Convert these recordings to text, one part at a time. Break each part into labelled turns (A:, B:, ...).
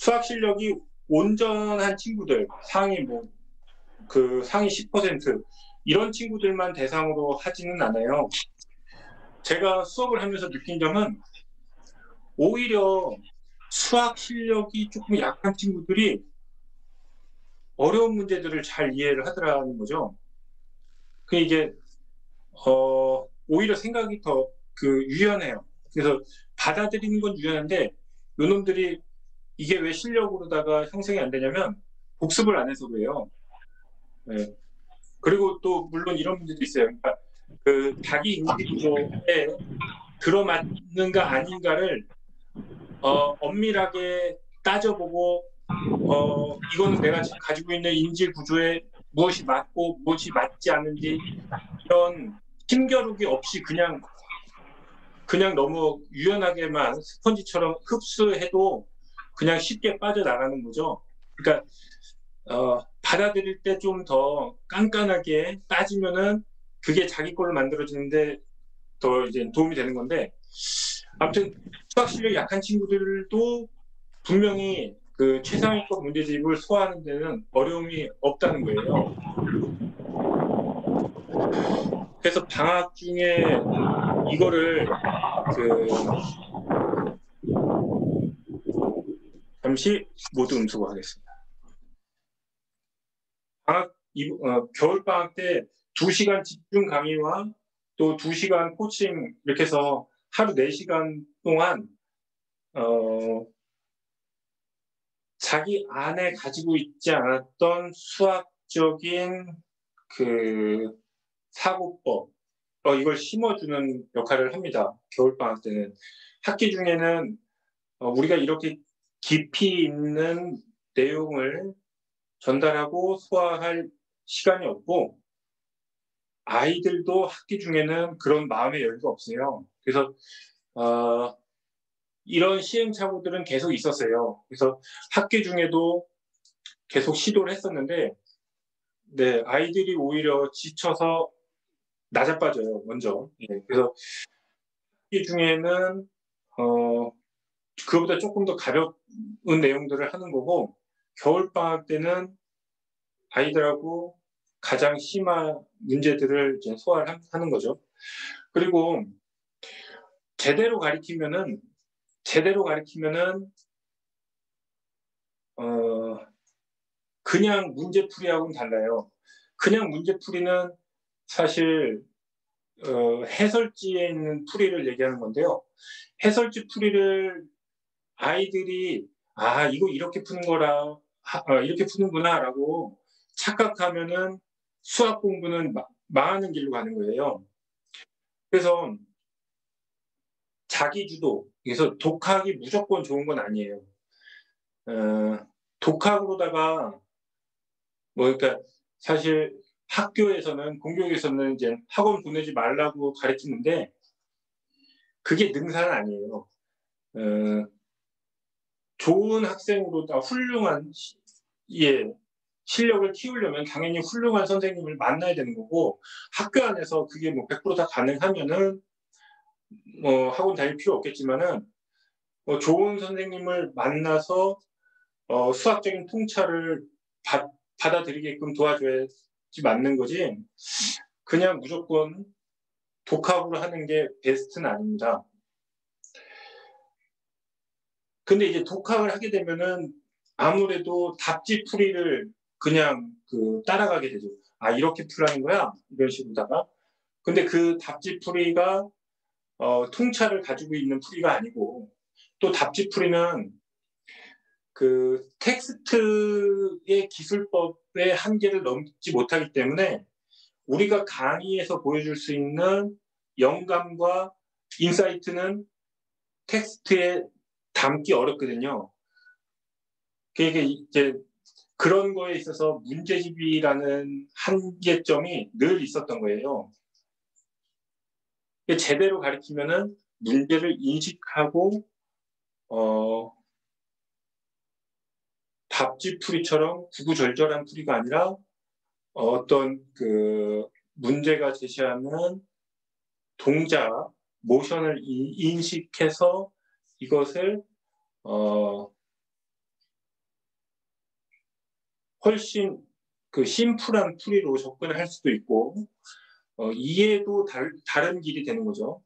A: 수학 실력이 온전한 친구들, 상위 10% 이런 친구들만 대상으로 하지는 않아요. 제가 수업을 하면서 느낀 점은 오히려 수학 실력이 조금 약한 친구들이 어려운 문제들을 잘 이해를 하더라는 거죠. 이게 오히려 생각이 더 유연해요. 그래서 받아들이는 건 유연한데 요놈들이 이게 왜 실력으로다가 형성이 안 되냐면 복습을 안 해서 그래요. 네. 그리고 또 물론 이런 문제도 있어요. 그러니까 자기 인지 구조에 들어맞는가 아닌가를 엄밀하게 따져보고 이거는 내가 가지고 있는 인지 구조에 무엇이 맞고 무엇이 맞지 않은지 이런 힘겨루기 없이 그냥 너무 유연하게만 스펀지처럼 흡수해도 그냥 쉽게 빠져나가는 거죠. 그러니까 받아들일 때 좀 더 깐깐하게 따지면은 그게 자기 걸로 만들어지는데 더 이제 도움이 되는 건데, 아무튼 수학 실력이 약한 친구들도 분명히 최상위권 문제집을 소화하는 데는 어려움이 없다는 거예요. 그래서 방학 중에 이거를 잠시 모두 음수하겠습니다. 겨울 방학 때 2시간 집중 강의와 또 2시간 코칭 이렇게 해서 하루 4시간 동안 자기 안에 가지고 있지 않았던 수학적인 사고법 이걸 심어주는 역할을 합니다. 겨울방학 때는 학기 중에는 우리가 이렇게 깊이 있는 내용을 전달하고 소화할 시간이 없고 아이들도 학기 중에는 그런 마음의 여유가 없어요. 그래서 이런 시행착오들은 계속 있었어요. 그래서 학기 중에도 계속 시도를 했었는데 네, 아이들이 오히려 지쳐서 낮아빠져요, 먼저. 예, 그래서 학기 중에는 그거보다 조금 더 가벼운 내용들을 하는 거고 겨울방학 때는 아이들하고 가장 심한 문제들을 이제 소화를 하는 거죠. 그리고 제대로 가리키면은 그냥 문제풀이하고는 달라요. 그냥 문제풀이는 사실 해설지에 있는 풀이를 얘기하는 건데요. 해설지 풀이를 아이들이 이거 이렇게 푸는 거라 이렇게 푸는구나라고 착각하면은 수학 공부는 망하는 길로 가는 거예요. 그래서 자기주도, 그래서 독학이 무조건 좋은 건 아니에요. 독학으로다가 그러니까 사실 학교에서는 공교육에서는 이제 학원 보내지 말라고 가르치는데 그게 능사는 아니에요. 좋은 학생으로다 훌륭한 실력을 키우려면 당연히 훌륭한 선생님을 만나야 되는 거고 학교 안에서 그게 100%다 가능하면은 학원 다닐 필요 없겠지만은 좋은 선생님을 만나서 수학적인 통찰을 받아들이게끔 도와줘야지 맞는 거지 그냥 무조건 독학으로 하는 게 베스트는 아닙니다. 근데 이제 독학을 하게 되면은 아무래도 답지풀이를 그냥 따라가게 되죠. 이렇게 풀라는 거야? 이런 식으로다가. 근데 그 답지풀이가 통찰을 가지고 있는 풀이가 아니고 또 답지풀이는 텍스트의 기술법의 한계를 넘지 못하기 때문에 우리가 강의에서 보여줄 수 있는 영감과 인사이트는 텍스트에 담기 어렵거든요. 그게 이제 그런 거에 있어서 문제집이라는 한계점이 늘 있었던 거예요. 제대로 가르치면은 문제를 인식하고 답지풀이처럼 구구절절한 풀이가 아니라 어떤 문제가 제시하는 동작, 모션을 인식해서 이것을 훨씬 그 심플한 풀이로 접근을 할 수도 있고 이해도 다른 길이 되는 거죠.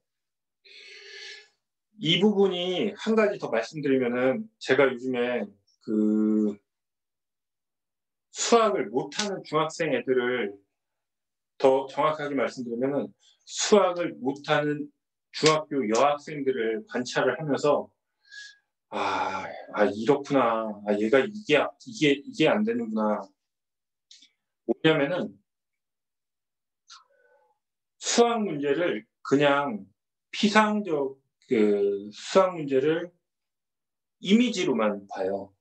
A: 이 부분이 한 가지 더 말씀드리면은 제가 요즘에 그 수학을 못하는 중학생 애들을 더 정확하게 말씀드리면은 수학을 못하는 중학교 여학생들을 관찰을 하면서 이렇구나. 얘가 이게 안 되는구나. 뭐냐면은 수학 문제를 그냥 피상적 그 수학 문제를 이미지로만 봐요.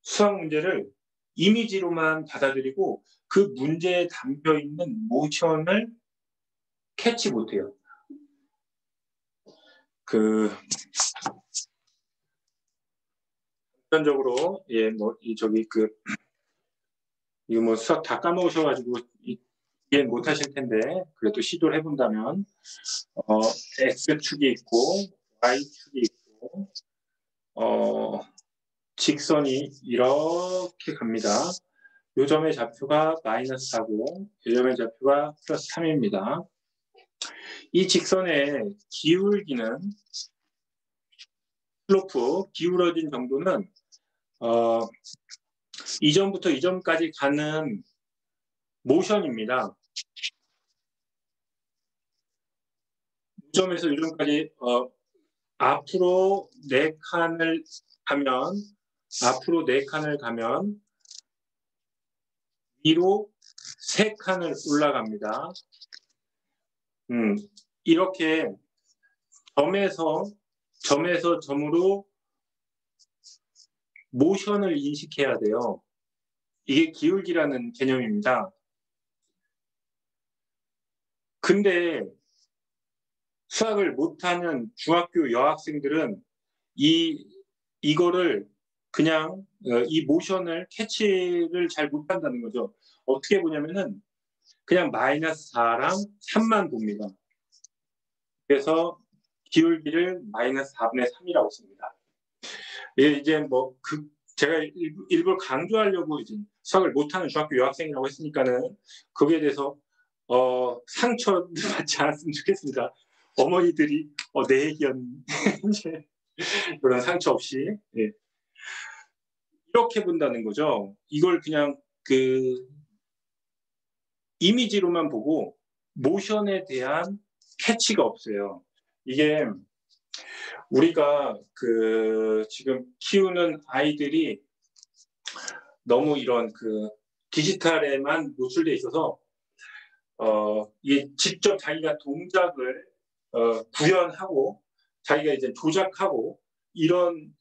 A: 수학 문제를 이미지로만 받아들이고 그 문제에 담겨 있는 모션을 캐치 못해요. 단적으로 이거 뭐 수학 다 까먹으셔가지고 이해 못하실 텐데 그래도 시도를 해본다면 x축이 있고 y축이 있고 직선이 이렇게 갑니다. 요 점의 좌표가 마이너스 4고 요 점의 좌표가 플러스 3입니다. 이 직선의 기울기는 슬로프, 기울어진 정도는 이 점부터 이 점까지 가는 모션입니다. 이 점에서 이 점까지 앞으로 4칸을 가면 위로 3칸을 올라갑니다. 이렇게 점에서 점으로 모션을 인식해야 돼요. 이게 기울기라는 개념입니다. 근데 수학을 못하는 중학교 여학생들은 이거를 그냥 이 모션을 캐치를 잘 못한다는 거죠. 어떻게 보냐면은 그냥 마이너스 4랑 3만 봅니다. 그래서 기울기를 마이너스 4분의 3이라고 씁니다. 이제 뭐 제가 일부러 강조하려고 이제 수학을 못하는 중학교 여학생이라고 했으니까는 거기에 대해서 상처 받지 않았으면 좋겠습니다. 어머니들이 내 얘기였니 그런 상처 없이 이렇게 본다는 거죠. 이걸 그냥 이미지로만 보고 모션에 대한 캐치가 없어요. 이게 우리가 지금 키우는 아이들이 너무 이런 디지털에만 노출돼 있어서 이게 직접 자기가 동작을 구현하고 자기가 이제 조작하고 이런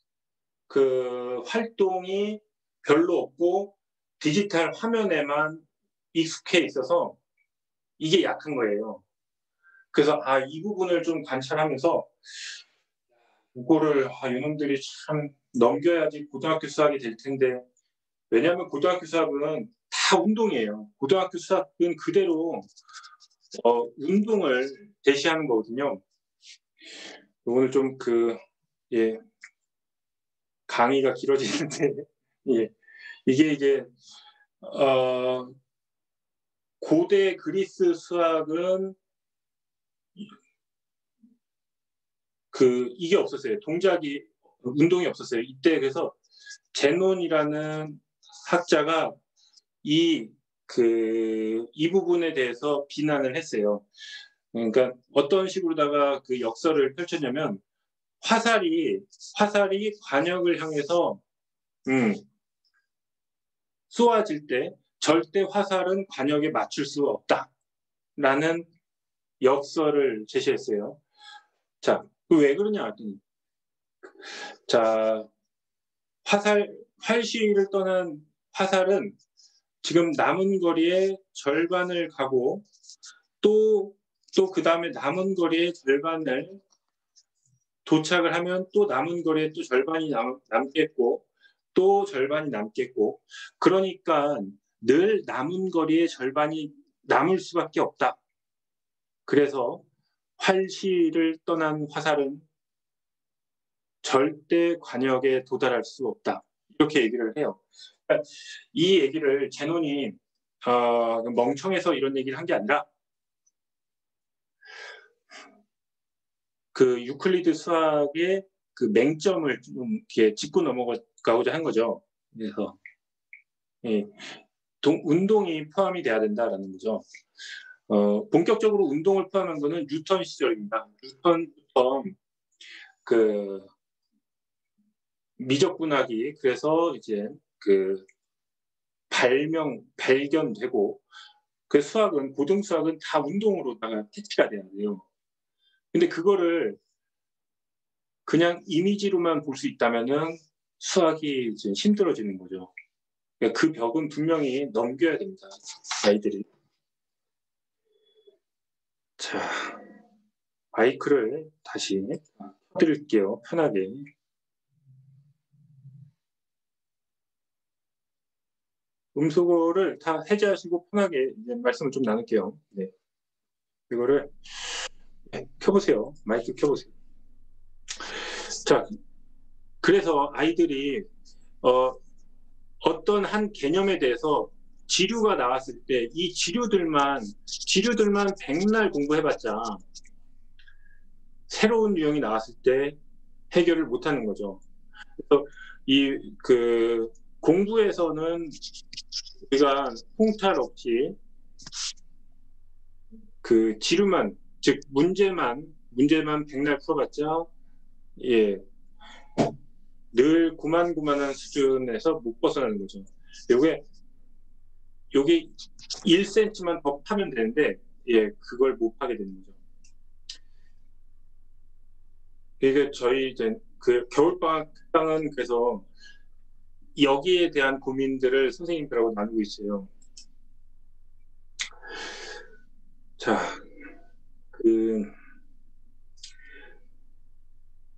A: 활동이 별로 없고 디지털 화면에만 익숙해 있어서 이게 약한 거예요. 그래서 이 부분을 좀 관찰하면서 이거를 이놈들이 참 넘겨야지 고등학교 수학이 될 텐데 왜냐하면 고등학교 수학은 다 운동이에요. 고등학교 수학은 그대로 운동을 제시하는 거거든요. 오늘 좀 강의가 길어지는데 이게 이제 고대 그리스 수학은 이게 없었어요. 운동이 없었어요. 이때 그래서 제논이라는 학자가 이 부분에 대해서 비난을 했어요. 그러니까 어떤 식으로다가 역설을 펼쳤냐면 화살이 관역을 향해서 쏘아질 때 절대 화살은 관역에 맞출 수 없다라는 역설을 제시했어요. 자, 왜 그러냐 했더니 자, 활시위를 떠난 화살은 지금 남은 거리의 절반을 가고 또 그 다음에 남은 거리의 절반을 도착을 하면 또 남은 거리에 또 절반이 남겠고 또 절반이 남겠고 그러니까 늘 남은 거리의 절반이 남을 수밖에 없다. 그래서 활시를 떠난 화살은 절대 관역에 도달할 수 없다. 그렇게 얘기를 해요. 그러니까 이 얘기를 제논이 멍청해서 이런 얘기를 한 게 아니라 그 유클리드 수학의 그 맹점을 좀 이렇게 짚고 넘어가고자 한 거죠. 그래서 예, 운동이 포함이 돼야 된다라는 거죠. 본격적으로 운동을 포함한 거는 뉴턴 시절입니다. 뉴턴부터 그 미적분학이 그래서 이제 그 발견되고 그 수학은 고등 수학은 다 운동으로다가 캐치가 돼야 돼요. 근데 그거를 그냥 이미지로만 볼 수 있다면은 수학이 이제 힘들어지는 거죠. 그러니까 그 벽은 분명히 넘겨야 됩니다. 아이들이. 자, 마이크를 다시 켜드릴게요. 편하게. 음소거를 다 해제하시고 편하게 이제 말씀을 좀 나눌게요. 네. 이거를 켜보세요. 마이크 켜보세요. 자, 그래서 아이들이 어떤 한 개념에 대해서 지류가 나왔을 때 이 지류들만 백날 공부해봤자 새로운 유형이 나왔을 때 해결을 못하는 거죠. 그래서 그 공부에서는 우리가 홍탈 없이 그 지류만, 즉 문제만 백날 풀어봤자 예, 늘 고만고만한 수준에서 못 벗어나는 거죠. 요게 1cm만 더 파면 되는데 예, 그걸 못 하게 되는 거죠. 이게 저희 이제 그 겨울방학당은 그래서 여기에 대한 고민들을 선생님들하고 나누고 있어요. 자,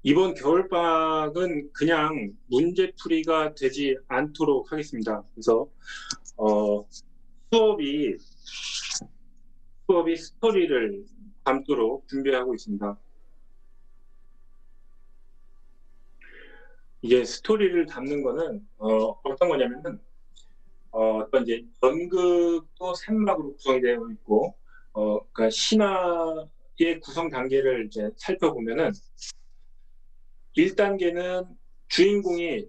A: 이번 겨울방학은 그냥 문제풀이가 되지 않도록 하겠습니다. 그래서 수업이 스토리를 담도록 준비하고 있습니다. 이게 스토리를 담는 거는 어떤 거냐면은 어떤 이제 연극도 3막으로 구성이 되어 있고 그러니까 신화의 구성 단계를 이제 살펴보면은 1단계는 주인공이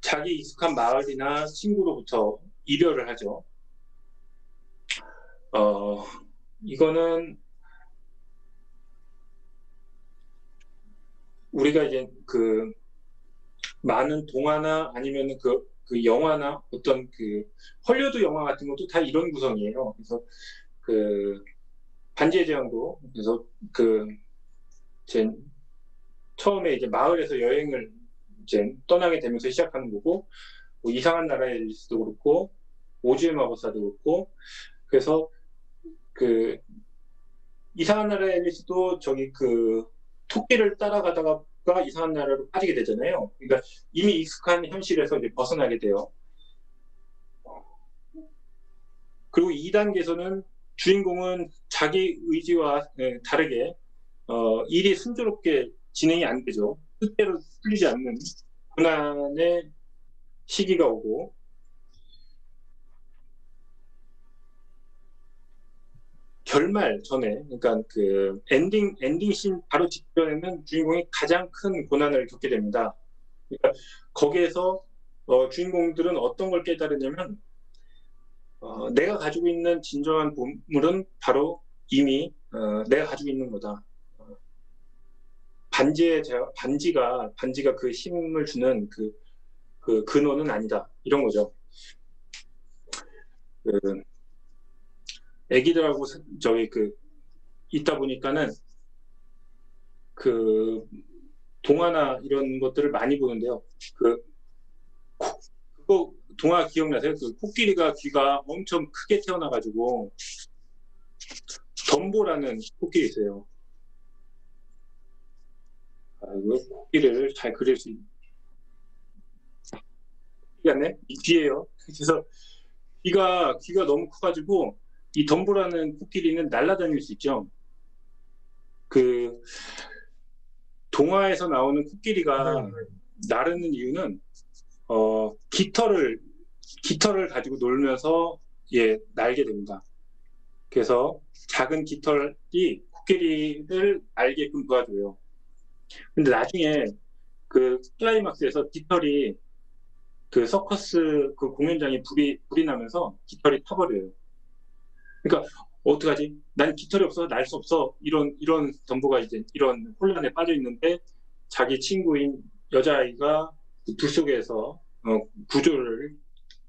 A: 자기 익숙한 마을이나 친구로부터 이별을 하죠. 이거는 우리가 이제 그 많은 동화나 아니면 그 영화나 어떤 그 헐리우드 영화 같은 것도 다 이런 구성이에요. 그래서 그 반지의 제왕도 그래서 처음에 이제 마을에서 여행을 이제 떠나게 되면서 시작하는 거고 뭐 이상한 나라의 앨리스도 그렇고 오즈의 마법사도 그렇고 그래서 그 이상한 나라의 앨리스도 저기 그 토끼를 따라가다가 이상한 나라로 빠지게 되잖아요. 그러니까 이미 익숙한 현실에서 이제 벗어나게 돼요. 그리고 2단계에서는 주인공은 자기 의지와 다르게 일이 순조롭게 진행이 안 되죠. 뜻대로 풀리지 않는 고난의 시기가 오고 결말 전에 그러니까 그 엔딩 씬 바로 직전에는 주인공이 가장 큰 고난을 겪게 됩니다. 그러니까 거기에서 주인공들은 어떤 걸 깨달으냐면 내가 가지고 있는 진정한 보물은 바로 이미 내가 가지고 있는 거다. 반지가 그 힘을 주는 그 근원은 아니다. 이런 거죠. 애기들하고 저기 있다 보니까는 그 동화나 이런 것들을 많이 보는데요. 그거 동화 기억나세요? 그 코끼리가 귀가 엄청 크게 태어나가지고 덤보라는 코끼리 있어요. 이거 코끼리를 잘 그릴 수 있네. 이 뒤에요. 그래서 귀가 너무 커가지고 이 덤보라는 코끼리는 날아다닐 수 있죠. 그 동화에서 나오는 코끼리가 나르는 이유는 깃털을 가지고 놀면서 날게 됩니다. 그래서 작은 깃털이 코끼리를 날게끔 도와줘요. 근데 나중에 그 클라이막스에서 깃털이 그 서커스 그 공연장에 불이 나면서 깃털이 타버려요. 그러니까 어떡하지? 난 깃털이 없어, 날 수 없어. 이런 덤보가 이제 이런 혼란에 빠져 있는데 자기 친구인 여자아이가 그 불 속에서 구조를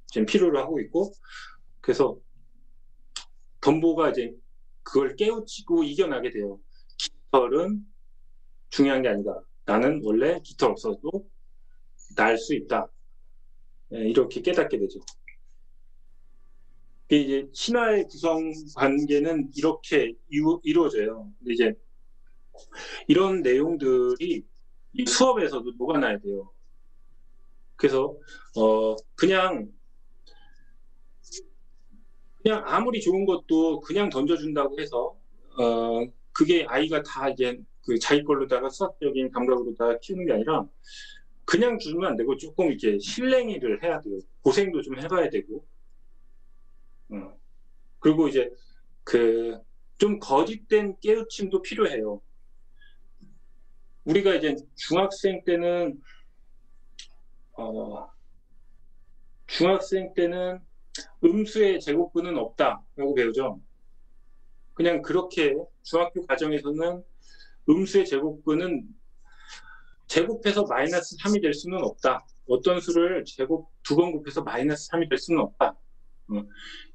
A: 지금 필요로 하고 있고, 그래서 덤보가 이제 그걸 깨우치고 이겨나게 돼요. 깃털은 중요한 게 아니다. 나는 원래 깃털 없어도 날 수 있다. 이렇게 깨닫게 되죠. 이제 신화의 구성 관계는 이렇게 이루어져요. 근데 이제 이런 내용들이 수업에서도 녹아나야 돼요. 그래서 그냥 아무리 좋은 것도 그냥 던져준다고 해서 그게 아이가 다 이제 그 자기 걸로다가 수학적인 감각으로다가 키우는 게 아니라 그냥 주면 안 되고 조금 이렇게 실랭이를 해야 돼요. 고생도 좀 해봐야 되고. 그리고 이제 그 좀 거짓된 깨우침도 필요해요. 우리가 이제 중학생 때는 음수의 제곱근은 없다라고 배우죠. 그냥 그렇게 중학교 과정에서는 음수의 제곱근은 제곱해서 마이너스 3이 될 수는 없다. 어떤 수를 제곱 2번 곱해서 마이너스 3이 될 수는 없다.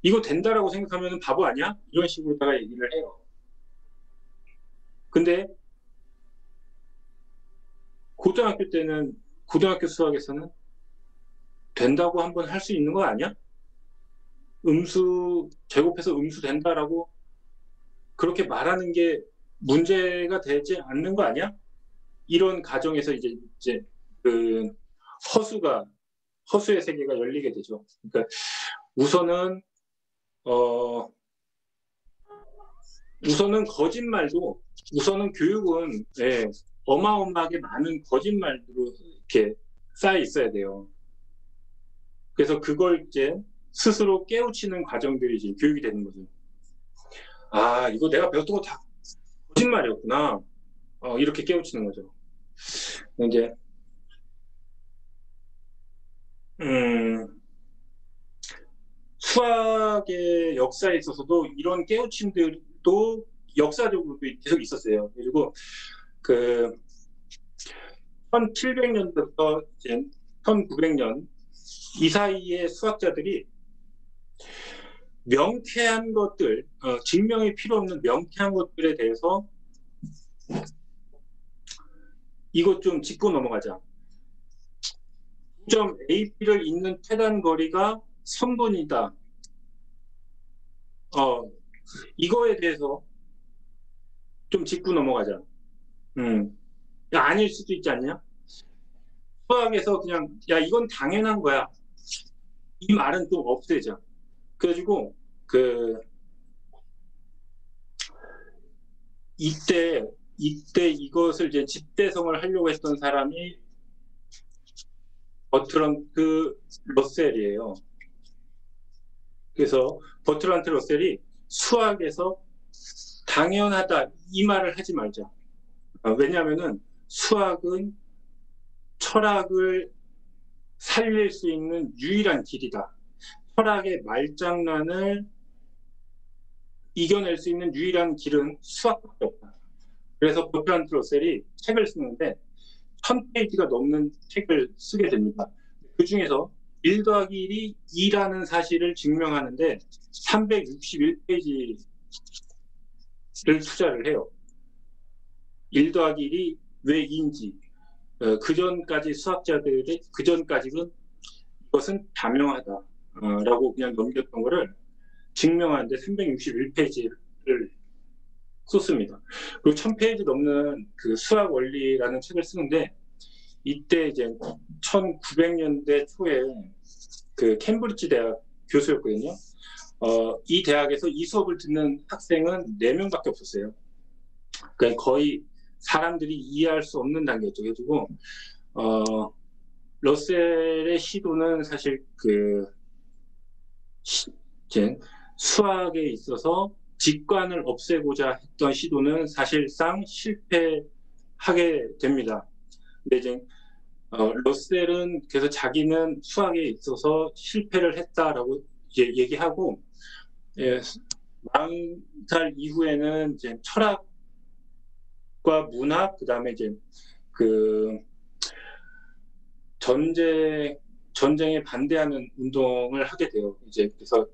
A: 이거 된다라고 생각하면 바보 아니야? 이런 식으로다가 얘기를 해요. 근데 고등학교 수학에서는 된다고 한번 할 수 있는 거 아니야? 제곱해서 음수 된다라고 그렇게 말하는 게 문제가 되지 않는 거 아니야? 이런 가정에서 이제 그 허수의 세계가 열리게 되죠. 그러니까 우선은 우선은 교육은 어마어마하게 많은 거짓말로 이렇게 쌓여 있어야 돼요. 그래서 그걸 이제 스스로 깨우치는 과정들이 이제 교육이 되는 거죠. 아, 이거 내가 배웠던 거 다 거짓말이었구나. 이렇게 깨우치는 거죠. 이제 수학의 역사에 있어서도 이런 깨우침들도 역사적으로 계속 있었어요. 그리고 그 1700년부터 이제 1900년 이 사이에 수학자들이 명쾌한 것들, 증명이 필요 없는 명쾌한 것들에 대해서 이것 좀 짚고 넘어가자. 점 AP를 잇는 최단 거리가 선분이다. 이거에 대해서 좀 짚고 넘어가자. 아닐 수도 있지 않냐? 수학에서 그냥 이건 당연한 거야. 이 말은 좀 없애자. 그래가지고 이때 이것을 이제 집대성을 하려고 했던 사람이 버트란트 러셀이에요. 그래서 버트란트 러셀이 수학에서 당연하다 이 말을 하지 말자. 왜냐하면은 수학은 철학을 살릴 수 있는 유일한 길이다. 철학의 말장난을 이겨낼 수 있는 유일한 길은 수학밖에 없다. 그래서 버트란트 러셀이 책을 쓰는데 1000페이지가 넘는 책을 쓰게 됩니다. 그 중에서 1 더하기 1이 2라는 사실을 증명하는데 361페이지를 투자를 해요. 1 더하기 1이 왜 2인지 그전까지는 이것은 다명하다라고 그냥 넘겼던 거를 증명하는데 361페이지를 썼습니다. 그리고 1000페이지 넘는 그 수학 원리라는 책을 쓰는데 이때 이제 1900년대 초에 그 캠브리지 대학 교수였거든요. 이 대학에서 이 수업을 듣는 학생은 4명밖에 없었어요. 그러니까 거의 사람들이 이해할 수 없는 단계였죠. 그래가지고 러셀의 시도는 사실 이제 수학에 있어서 직관을 없애고자 했던 시도는 사실상 실패하게 됩니다. 근데 이제 러셀은 그래서 자기는 수학에 있어서 실패를 했다라고 얘기하고, 예, 40살 이후에는 이제 철학과 문학, 그다음에 이제 그 전쟁에 반대하는 운동을 하게 돼요. 이제 그래서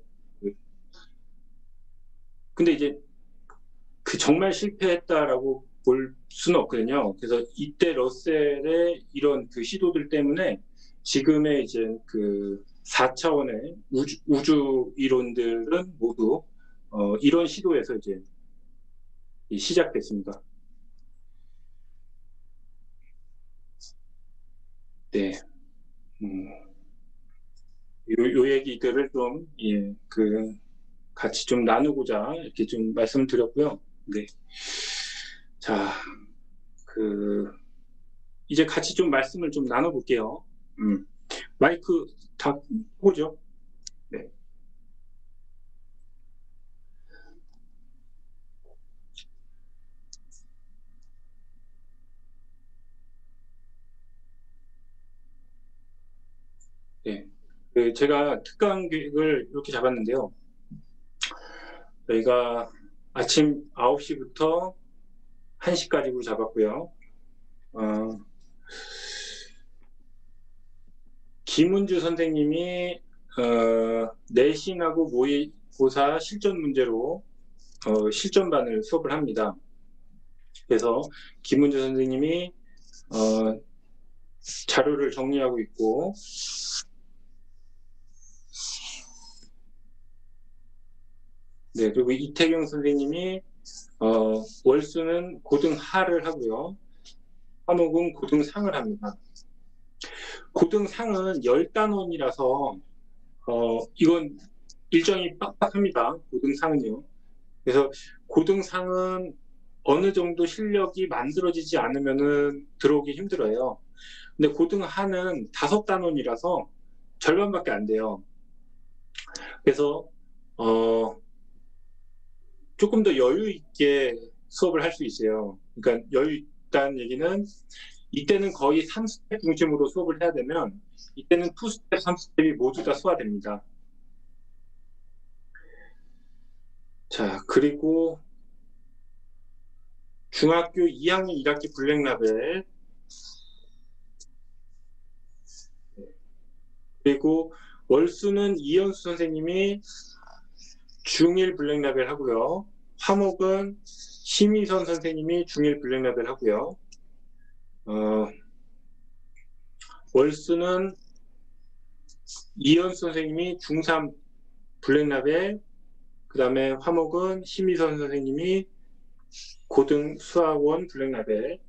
A: 근데 이제 정말 실패했다라고 볼 수는 없거든요. 그래서 이때 러셀의 이런 시도들 때문에 지금의 이제 4차원의 우주 이론들은 모두 이런 시도에서 이제 시작됐습니다. 네. 요 얘기들을 좀, 같이 좀 나누고자 이렇게 좀 말씀드렸고요. 네. 자, 이제 같이 좀 말씀을 좀 나눠볼게요. 마이크 다 보죠? 네. 네. 제가 특강 계획을 이렇게 잡았는데요. 저희가 아침 9시부터 1시까지로 잡았고요. 김은주 선생님이 내신하고 모의고사 실전 문제로 실전반을 수업을 합니다. 그래서 김은주 선생님이 자료를 정리하고 있고, 네, 그리고 이태경 선생님이 월수는 고등하를 하고요. 화목은 고등상을 합니다. 고등상은 10단원이라서 이건 일정이 빡빡합니다. 고등상은요. 그래서 고등상은 어느 정도 실력이 만들어지지 않으면은 들어오기 힘들어요. 근데 고등하는 5단원이라서 절반밖에 안 돼요. 그래서 조금 더 여유 있게 수업을 할 수 있어요. 그러니까 여유 있다는 얘기는 이때는 거의 3스텝 중심으로 수업을 해야 되면 이때는 2스텝, 3스텝이 모두 다 소화됩니다. 자, 그리고 중학교 2학년 1학기 블랙라벨, 그리고 월수는 이현수 선생님이 중1 블랙라벨 하고요. 화목은 심희선 선생님이 중1 블랙라벨 하고요. 월수는 이현수 선생님이 중3 블랙라벨, 그 다음에 화목은 심희선 선생님이 고등 수학원 블랙라벨.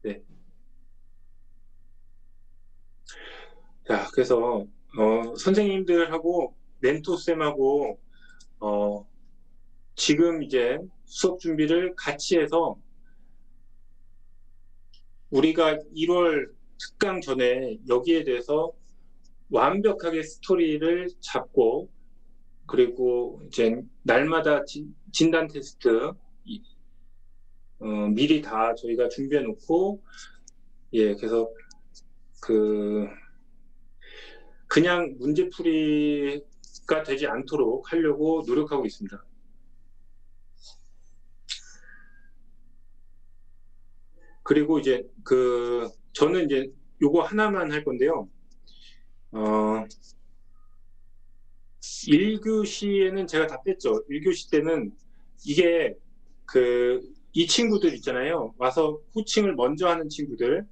A: 네. 자, 그래서 선생님들하고 멘토쌤하고 지금 이제 수업 준비를 같이 해서 우리가 1월 특강 전에 여기에 대해서 완벽하게 스토리를 잡고, 그리고 이제 날마다 진단 테스트 미리 다 저희가 준비해 놓고, 그래서 그냥 문제풀이가 되지 않도록 하려고 노력하고 있습니다. 그리고 이제 저는 이제 요거 하나만 할 건데요. 1교시에는 제가 다 뺐죠. 1교시 때는 이게 이 친구들 있잖아요. 와서 코칭을 먼저 하는 친구들.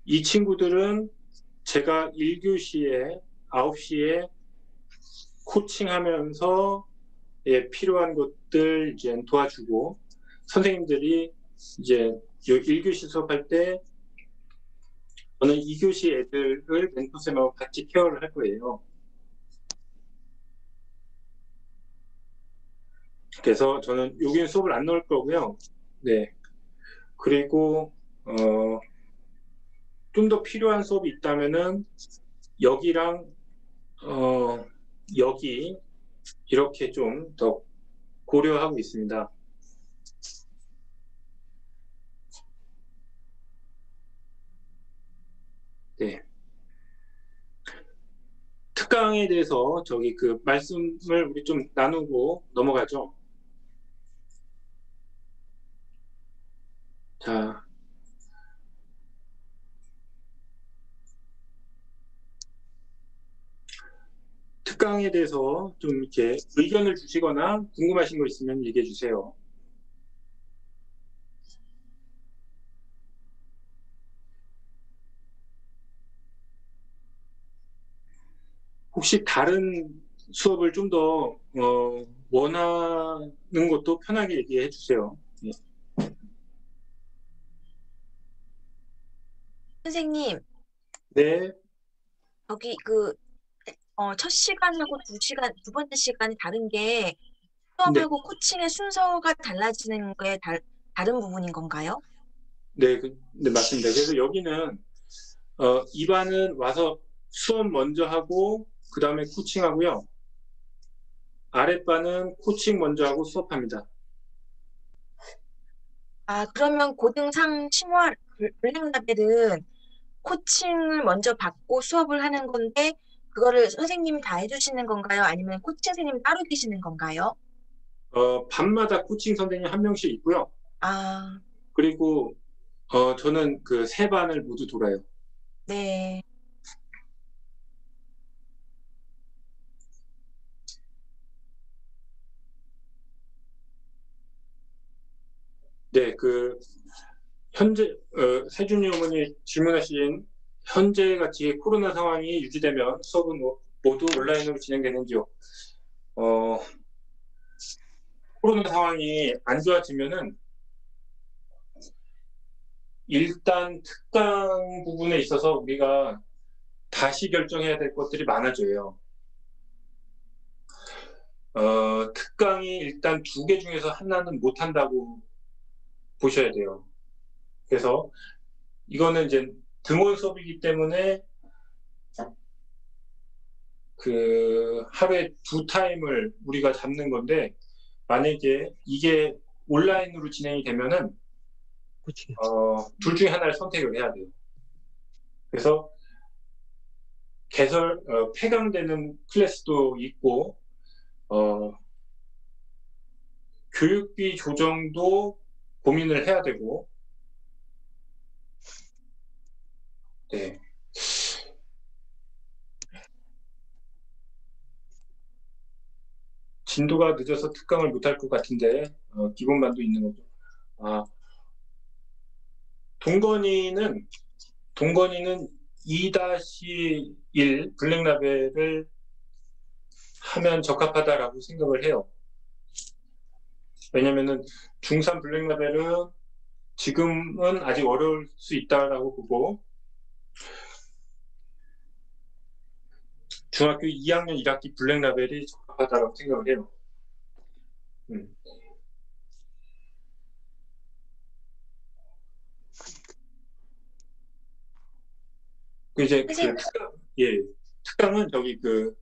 A: 이 친구들은 제가 1교시에 9시에 코칭하면서 필요한 것들 이제 도와주고, 선생님들이 이제 1교시 수업할 때 저는 2교시 애들을 멘토쌤하고 같이 케어를 할 거예요. 그래서 저는 여기는 수업을 안 넣을 거고요. 네. 그리고 좀 더 필요한 수업이 있다면은 여기랑 여기 이렇게 좀 더 고려하고 있습니다. 네. 특강에 대해서 저기 그 말씀을 우리 좀 나누고 넘어가죠. 자, 특강에 대해서 좀 이렇게 의견을 주시거나 궁금하신 거 있으면 얘기해 주세요. 혹시 다른 수업을 좀 더 원하는 것도 편하게 얘기해 주세요. 예.
B: 선생님,
A: 네,
B: 여기 첫 시간하고 두 번째 시간이 다른 게
A: 네,
B: 수업하고 코칭의 순서가 달라지는 게 다른 부분인 건가요?
A: 네, 네, 맞습니다. 그래서 여기는 2반은 와서 수업 먼저 하고 그 다음에 코칭하고요. 아랫반은 코칭 먼저 하고 수업합니다.
B: 아, 그러면 고등3 심화 블랙라벨은 코칭을 먼저 받고 수업을 하는 건데, 그거를 선생님이 다 해주시는 건가요? 아니면 코칭 선생님이 따로 계시는 건가요?
A: 밤마다 코칭 선생님 한 명씩 있고요.
B: 아,
A: 그리고 저는 그 세 반을 모두 돌아요.
B: 네.
A: 네, 그 현재 세준이 어머니 질문하신 현재 같이 코로나 상황이 유지되면 수업은 모두 온라인으로 진행되는지요? 어, 코로나 상황이 안 좋아지면은 일단 특강 부분에 있어서 우리가 다시 결정해야 될 것들이 많아져요. 특강이 일단 두 개 중에서 하나는 못 한다고 보셔야 돼요. 그래서 이거는 이제 등원 수업이기 때문에 그 하루에 두 타임을 우리가 잡는 건데 만약에 이게 온라인으로 진행이 되면은 둘 중에 하나를 선택을 해야 돼요. 그래서 폐강되는 클래스도 있고 어, 교육비 조정도 고민을 해야 되고 네. 진도가 늦어서 특강을 못할 것 같은데 기본반도 있는 거죠. 아, 동건이는 동건이는 2-1 블랙라벨을 하면 적합하다라고 생각을 해요. 왜냐면은 중3 블랙라벨은 지금은 아직 어려울 수 있다라고 보고 중학교 2학년 1학기 블랙라벨이 적합하다고 생각을 해요. 음. 이제
B: 선생님,
A: 특강은 저기 그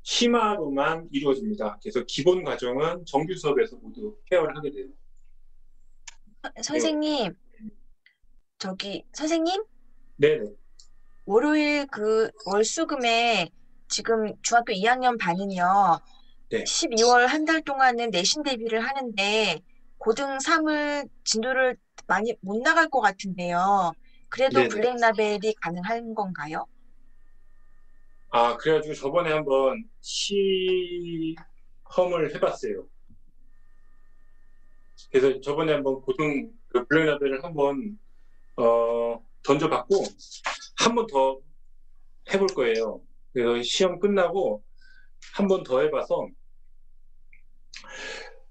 A: 심화로만 이루어집니다. 그래서 기본 과정은 정규 수업에서 모두 케어를 하게 돼요. 네,
B: 선생님, 선생님,
A: 네네.
B: 월요일 월수금에 지금 중학교 2학년 반은요,
A: 네,
B: 12월 한 달 동안은 내신 대비를 하는데, 고등 3을 진도를 많이 못 나갈 것 같은데요. 그래도
A: 네네.
B: 블랙라벨이 가능한 건가요?
A: 아, 그래가지고 저번에 한번 시험을 해봤어요. 그래서 저번에 한번 고등 그 블랙라벨을 한번 던져봤고 한 번 더 해볼 거예요. 그래서 시험 끝나고 한 번 더 해봐서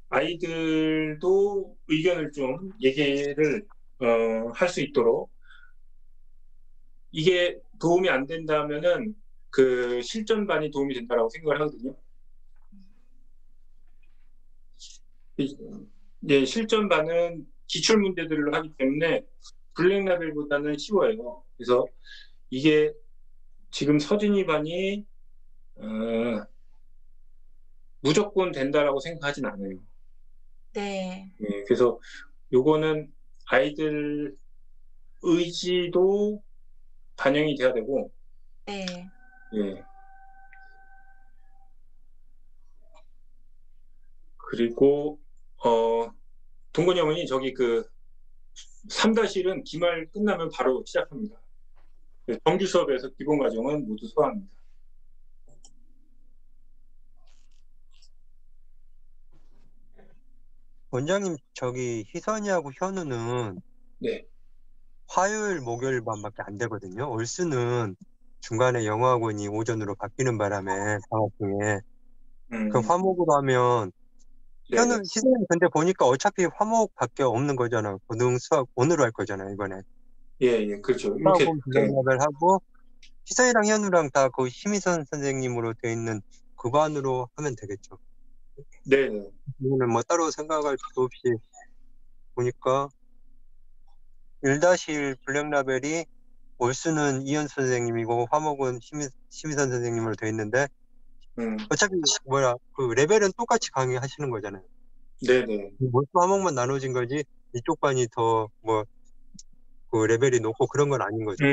A: 아이들도 의견을 좀 얘기를 할 수 있도록 이게 도움이 안 된다면은 그 실전반이 도움이 된다라고 생각을 하거든요. 실전반은 기출 문제들로 하기 때문에 블랙라벨보다는 쉬워요. 그래서 이게 지금 서진이 반이 무조건 된다라고 생각하진 않아요.
B: 네.
A: 예, 그래서 요거는 아이들 의지도 반영이 돼야 되고,
B: 네.
A: 예. 그리고 동건이 어머니 저기 그 3-1은 기말 끝나면 바로 시작합니다. 정규 수업에서 기본 과정은 모두 소화합니다.
C: 원장님, 저기 희선이하고 현우는
A: 네.
C: 화요일, 목요일반밖에 안 되거든요. 올수는 중간에 영어학원이 오전으로 바뀌는 바람에 방학 중에 그 화목으로 하면
A: 네.
C: 현우, 희선이 근데 보니까 어차피 화목밖에 없는 거잖아. 고등 수학 오늘로 할 거잖아, 이번에.
A: 예, 예, 그렇죠. 이렇게.
C: 수학은 블랙라벨 하고 희선이랑 현우랑 다 그 심희선 선생님으로 돼 있는 그 반으로 하면 되겠죠.
A: 네, 네.
C: 이거는 뭐 따로 생각할 필요 없이 보니까 1-1 블랙라벨이 올수는 이현 선생님이고 화목은 심희선 선생님으로 돼 있는데 어차피 그 레벨은 똑같이 강의하시는 거잖아요.
A: 네네.
C: 월수 화목만 나눠진 거지 이쪽 반이 더 뭐 그 레벨이 높고 그런 건 아닌 거죠.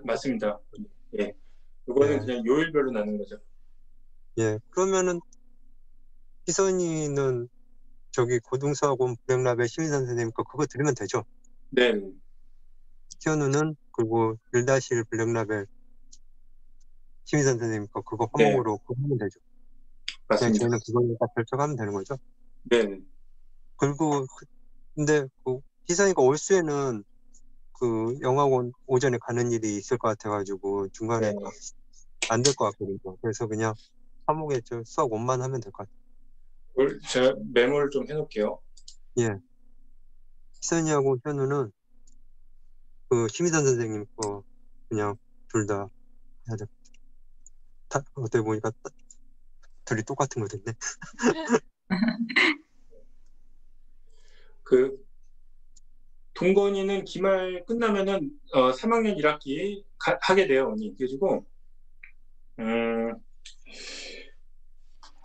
A: 맞습니다. 예. 이거는
C: 예.
A: 그냥 요일별로 나눈 거죠.
C: 예. 그러면은 희선이는 저기 고등수학원 블랙라벨 심희선 선생님 거 그거 들으면 되죠.
A: 네.
C: 현우는 그리고 1-1 블랙라벨 심희선 선생님 거 그거
A: 네.
C: 화목으로 그거 하면 되죠. 그냥
A: 맞습니다.
C: 저희는 그걸로 딱 결정하면 되는 거죠.
A: 네.
C: 그리고 근데 그 희선이가 올수에는 그 영학원 오전에 가는 일이 있을 것 같아가지고 중간에
A: 네.
C: 안 될 것 같거든요. 그래서 그냥 화목에 저 수학 원만 하면 될 것 같아요.
A: 제가 메모를 좀 해놓을게요.
C: 예. 희선이하고 현우는 그 심희선 선생님 거 그냥 둘 다 해야 돼. 어떻게 보니까 둘이 똑같은 거 됐네.
A: 그 동건이는 기말 끝나면은 3학년 1학기 하게 돼요, 언니. 그래가지고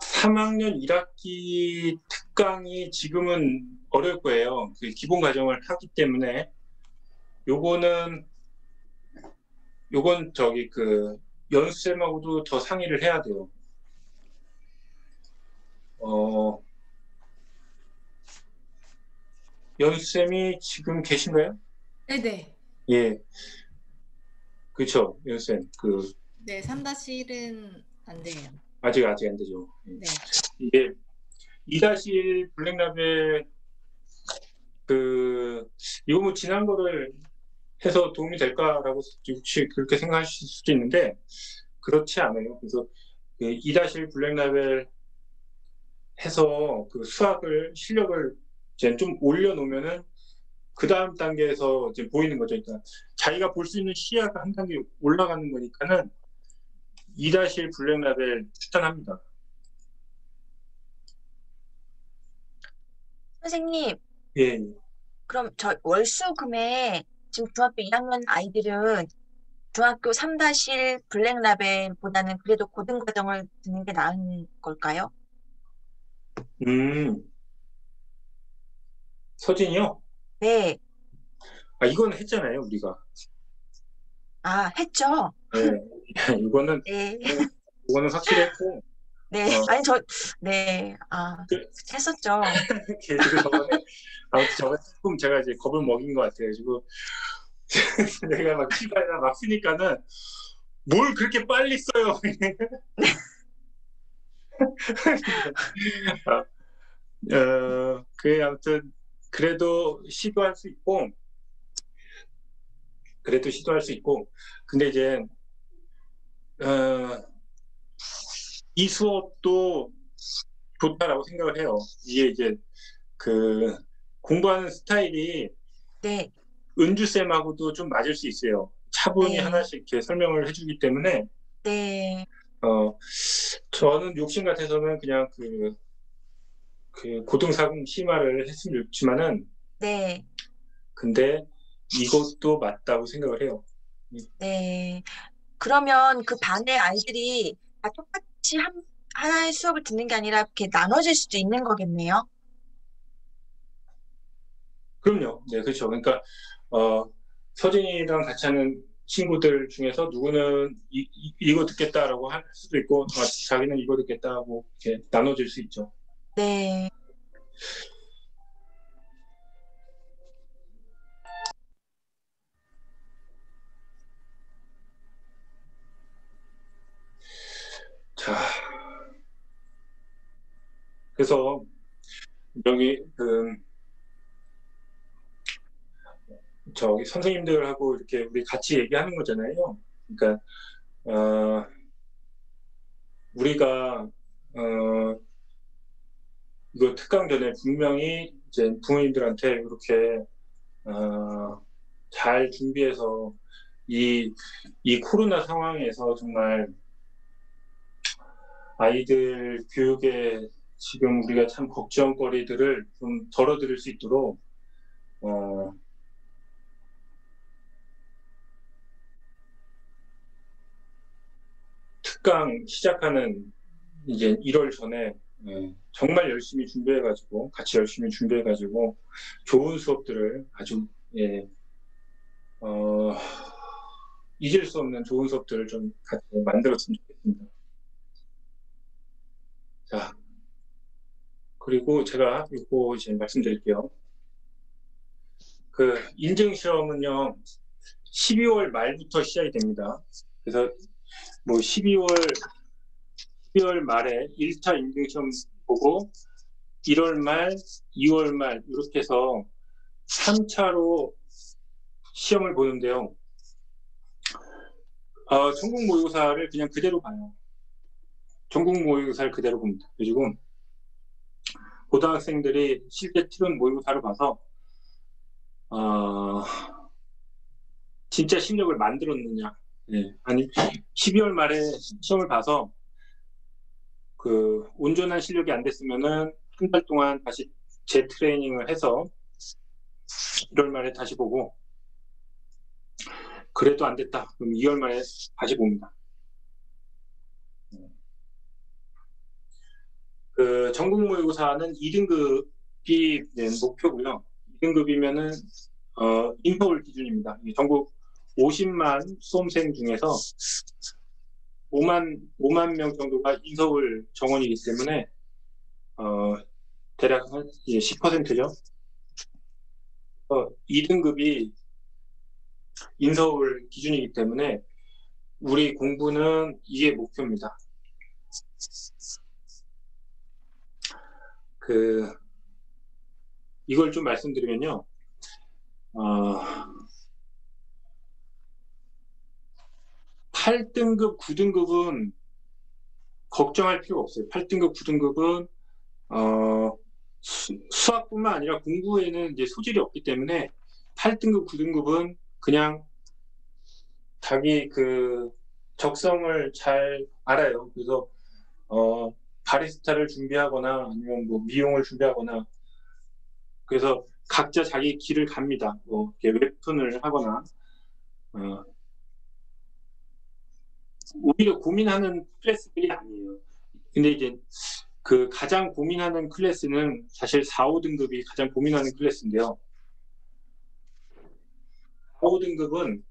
A: 3학년 1학기 특강이 지금은 어려울 거예요. 그 기본 과정을 하기 때문에 요건 저기 그 연수쌤하고도 더 상의를 해야 돼요. 연수쌤이 지금 계신가요?
D: 네네.
A: 예. 그렇죠, 연수쌤.
D: 네, 3-1은 안 돼요.
A: 아직 안 되죠.
D: 네.
A: 이게 2-1 블랙라벨 이거 뭐 지난 거를 해서 도움이 될까라고 혹시 그렇게 생각하실 수도 있는데 그렇지 않아요. 그래서 2-1 블랙라벨 해서 그 수학을 실력을 이제 좀 올려놓으면은 그 다음 단계에서 이제 보이는 거죠. 그러니까 자기가 볼 수 있는 시야가 한 단계 올라가는 거니까는 2-1 블랙라벨 추천합니다.
B: 선생님,
A: 예.
B: 그럼 저 월수금에 지금 중학교 2학년 아이들은 중학교 3-1 블랙라벨보다는 그래도 고등과정을 듣는 게 나은 걸까요?
A: 서진이요?
B: 네.
A: 이건 했잖아요, 우리가.
B: 했죠.
A: 네. 이거는
B: 네.
A: 확실했고.
B: 네. 아니, 네. 했었죠.
A: 아무튼 조금 제가 이제 겁을 먹인 것 같아요. 그리고 내가 막 칠판에다 막 쓰니까는 뭘 그렇게 빨리 써요. 아무튼 그래도 시도할 수 있고 근데 이제 이 수업도 좋다라고 생각을 해요. 이게 이제 그 공부하는 스타일이
B: 네.
A: 은주쌤하고도 좀 맞을 수 있어요. 차분히
B: 네.
A: 하나씩 이렇게 설명을 해주기 때문에
B: 네.
A: 저는 욕심 같아서는 그냥 그 고등사금 심화를 했으면 좋지만은
B: 네.
A: 근데 이것도 맞다고 생각을 해요.
B: 네. 그러면 그 반의 아이들이 다 똑같이 하나의 수업을 듣는 게 아니라 이렇게 나눠질 수도 있는 거겠네요.
A: 그럼요. 네, 그렇죠. 그러니까 서진이랑 같이 하는 친구들 중에서 누구는 이거 듣겠다라고 할 수도 있고, 자기는 이거 듣겠다고 이렇게 나눠질 수 있죠.
B: 네.
A: 자, 그래서 여기 저기 선생님들하고 이렇게 우리 같이 얘기하는 거잖아요. 그러니까 우리가 이거 특강 전에 분명히 이제 부모님들한테 이렇게 잘 준비해서 이 코로나 상황에서 정말 아이들 교육에 지금 우리가 참 걱정거리들을 좀 덜어드릴 수 있도록 특강 시작하는 이제 1월 전에 정말 열심히 준비해가지고 같이 열심히 준비해가지고 좋은 수업들을 아주 잊을 수 없는 좋은 수업들을 좀 같이 만들었으면 좋겠습니다. 자, 그리고 제가 이거 이제 말씀드릴게요. 그 인증 시험은요 12월 말부터 시작이 됩니다. 그래서 뭐 12월 말에 1차 인증 시험 보고 1월 말, 2월 말 이렇게 해서 3차로 시험을 보는데요. 전국 모의고사를 그냥 그대로 봐요. 전국 모의고사를 그대로 봅니다. 그리고 고등학생들이 실제 치른 모의고사를 봐서 진짜 실력을 만들었느냐, 아니 12월 말에 시험을 봐서 그 온전한 실력이 안 됐으면은 한 달 동안 다시 재트레이닝을 해서 1월 말에 다시 보고 그래도 안 됐다. 그럼 2월 말에 다시 봅니다. 그 전국 모의고사는 2등급이 목표고요. 2등급이면은 인서울 기준입니다. 전국 50만 수험생 중에서 5만 명 정도가 인서울 정원이기 때문에 대략 10%죠. 2등급이 인서울 기준이기 때문에 우리 공부는 이게 목표입니다. 이걸 좀 말씀드리면요. 8등급, 9등급은 걱정할 필요가 없어요. 8등급, 9등급은 수학뿐만 아니라 공부에는 이제 소질이 없기 때문에 8등급, 9등급은 그냥 자기 그 적성을 잘 알아요. 그래서 바리스타를 준비하거나 아니면 뭐 미용을 준비하거나 그래서 각자 자기 길을 갑니다. 뭐 이렇게 웹툰을 하거나 오히려 고민하는 클래스들이 아니에요. 근데 이제 그 가장 고민하는 클래스는 사실 4, 5등급이 가장 고민하는 클래스인데요. 4, 5등급은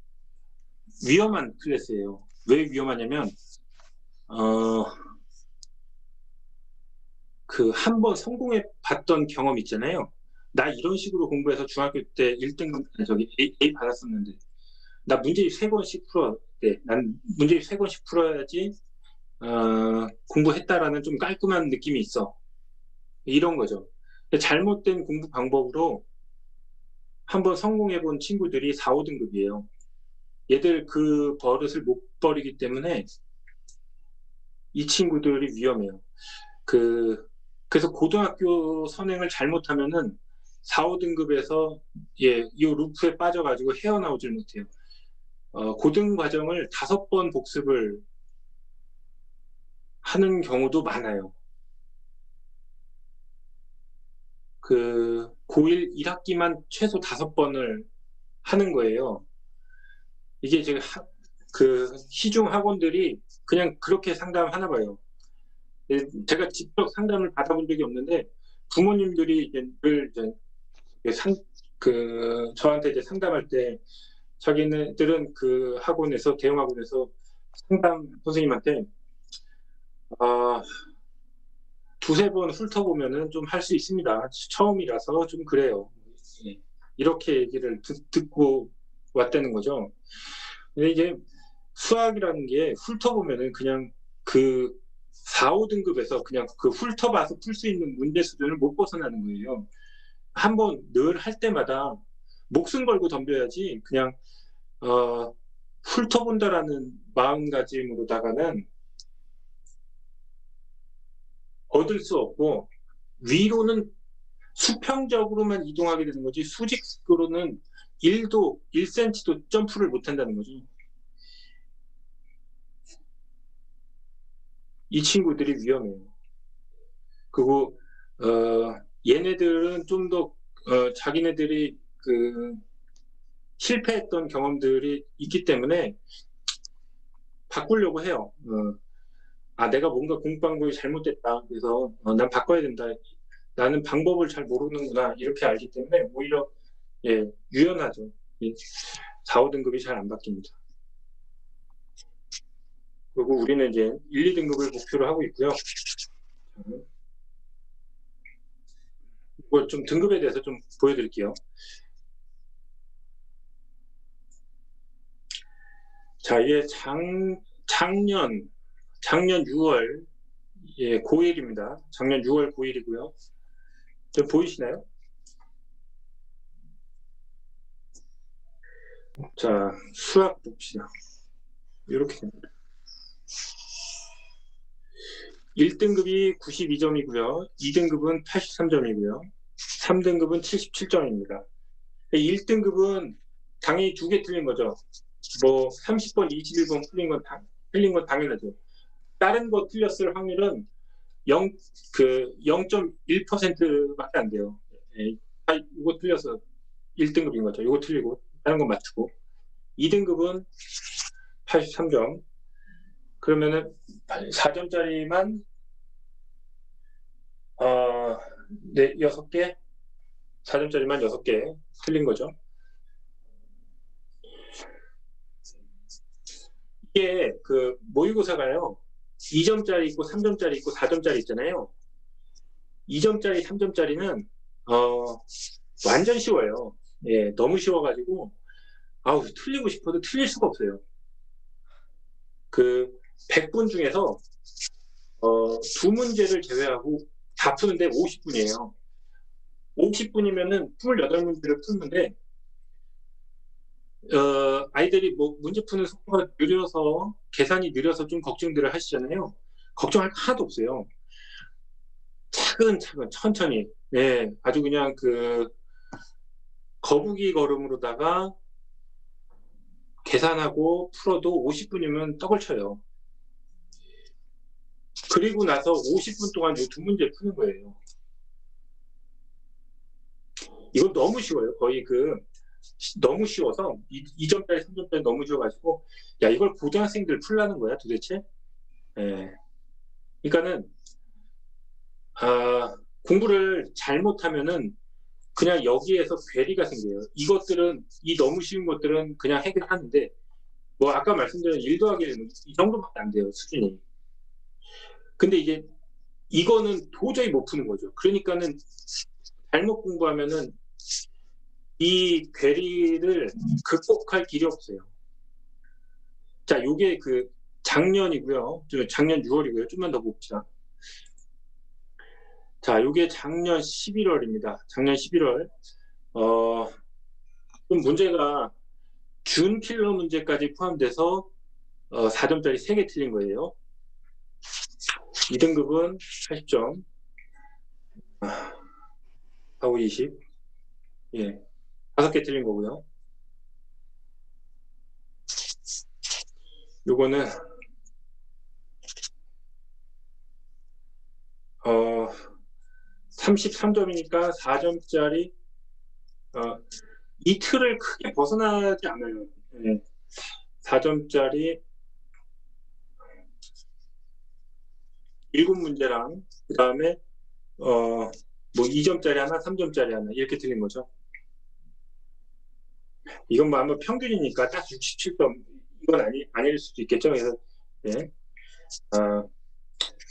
A: 위험한 클래스예요. 왜 위험하냐면 그 한 번 성공해 봤던 경험 있잖아요. 나 이런 식으로 공부해서 중학교 때 1등 저기 A 받았었는데 나 문제집 3권씩 풀어야 돼. 난 문제집 3권씩 풀어야지 공부했다라는 좀 깔끔한 느낌이 있어. 이런 거죠. 잘못된 공부 방법으로 한번 성공해 본 친구들이 4, 5등급이에요. 얘들 그 버릇을 못 버리기 때문에 이 친구들이 위험해요. 그래서 고등학교 선행을 잘못하면은 4, 5등급에서 이 루프에 빠져가지고 헤어나오질 못해요. 고등 과정을 5번 복습을 하는 경우도 많아요. 그 고1 1학기만 최소 5번을 하는 거예요. 이게 지금 그 시중 학원들이 그냥 그렇게 상담하나 봐요. 제가 직접 상담을 받아본 적이 없는데 부모님들이 이제 늘 저한테 이제 상담할 때 자기네들은 그 학원에서 대형 학원에서 상담 선생님한테 두세 번 훑어보면은 좀 할 수 있습니다. 처음이라서 좀 그래요. 예. 이렇게 얘기를 듣고 왔다는 거죠. 근데 이게 수학이라는 게 훑어보면은 그냥 그 4, 5등급에서 그냥 그 훑어봐서 풀 수 있는 문제 수준을 못 벗어나는 거예요. 한번 늘 할 때마다 목숨 걸고 덤벼야지 그냥 훑어본다라는 마음가짐으로다가는 얻을 수 없고 위로는 수평적으로만 이동하게 되는 거지 수직으로는 1cm도 점프를 못 한다는 거죠. 이 친구들이 위험해요. 그리고 얘네들은 좀 더 자기네들이 그 실패했던 경험들이 있기 때문에 바꾸려고 해요. 내가 뭔가 공부 방법이 잘못됐다. 그래서 난 바꿔야 된다. 나는 방법을 잘 모르는구나. 이렇게 알기 때문에 오히려 유연하죠. 4, 5등급이 잘 안 바뀝니다. 그리고 우리는 이제 1, 2등급을 목표로 하고 있고요. 이거 좀 등급에 대해서 좀 보여드릴게요. 자, 이게 작년 6월 고1입니다. 작년 6월 고1이고요. 저 보이시나요? 자, 수학 봅시다. 이렇게 됩니다. 1등급이 92점이고요. 2등급은 83점이고요. 3등급은 77점입니다. 1등급은 당연히 2개 틀린 거죠. 뭐 30번, 21번 틀린 건 당연하죠. 다른 거 틀렸을 확률은 0.1%밖에 안 돼요. 이거 틀려서 1등급인 거죠. 이거 틀리고 다른 건 맞추고. 2등급은 83점. 그러면은 4점짜리만 6개, 4점짜리만 6개 틀린 거죠. 이게 그 모의고사가요. 2점짜리 있고 3점짜리 있고 4점짜리 있잖아요. 2점짜리, 3점짜리는 완전 쉬워요. 너무 쉬워가지고 틀리고 싶어도 틀릴 수가 없어요. 그 100분 중에서 2문제를 제외하고 다 푸는데 50분이에요. 50분이면은 28문제를 푸는데 아이들이 뭐 문제 푸는 속도가 느려서 계산이 느려서 좀 걱정들을 하시잖아요. 걱정할 거 하나도 없어요. 차근차근 천천히 아주 그냥 그 거북이 걸음으로다가 계산하고 풀어도 50분이면 떡을 쳐요. 그리고 나서 50분 동안 이 2문제 푸는 거예요. 이건 너무 쉬워요. 거의 너무 쉬워서 2점짜리, 3점짜리 너무 쉬워가지고 이걸 고등학생들 풀라는 거야 도대체? 그러니까는 공부를 잘못하면은 그냥 여기에서 괴리가 생겨요. 이 너무 쉬운 것들은 그냥 해결하는데 뭐 아까 말씀드린 1 더하기 1은 이 정도밖에 안 돼요. 수준이. 근데 이제 이거는 도저히 못 푸는 거죠. 그러니까는 잘못 공부하면은 이 괴리를 극복할 길이 없어요. 자, 요게 그 작년이고요. 작년 6월이고요. 좀만 더 봅시다. 자, 요게 작년 11월입니다. 작년 11월. 좀 문제가 준 킬러 문제까지 포함돼서 4점짜리 3개 틀린 거예요. 2등급은 80점. 4, 5, 20. 5개 틀린 거고요. 요거는 33점이니까 4점짜리 이 틀을 크게 벗어나지 않아요. 4점짜리 7문제랑 그 다음에 뭐 2점짜리 하나, 3점짜리 하나 이렇게 틀린 거죠. 이건 뭐 아마 평균이니까 딱 67점 이건 아닐 수도 있겠죠. 그래서 예.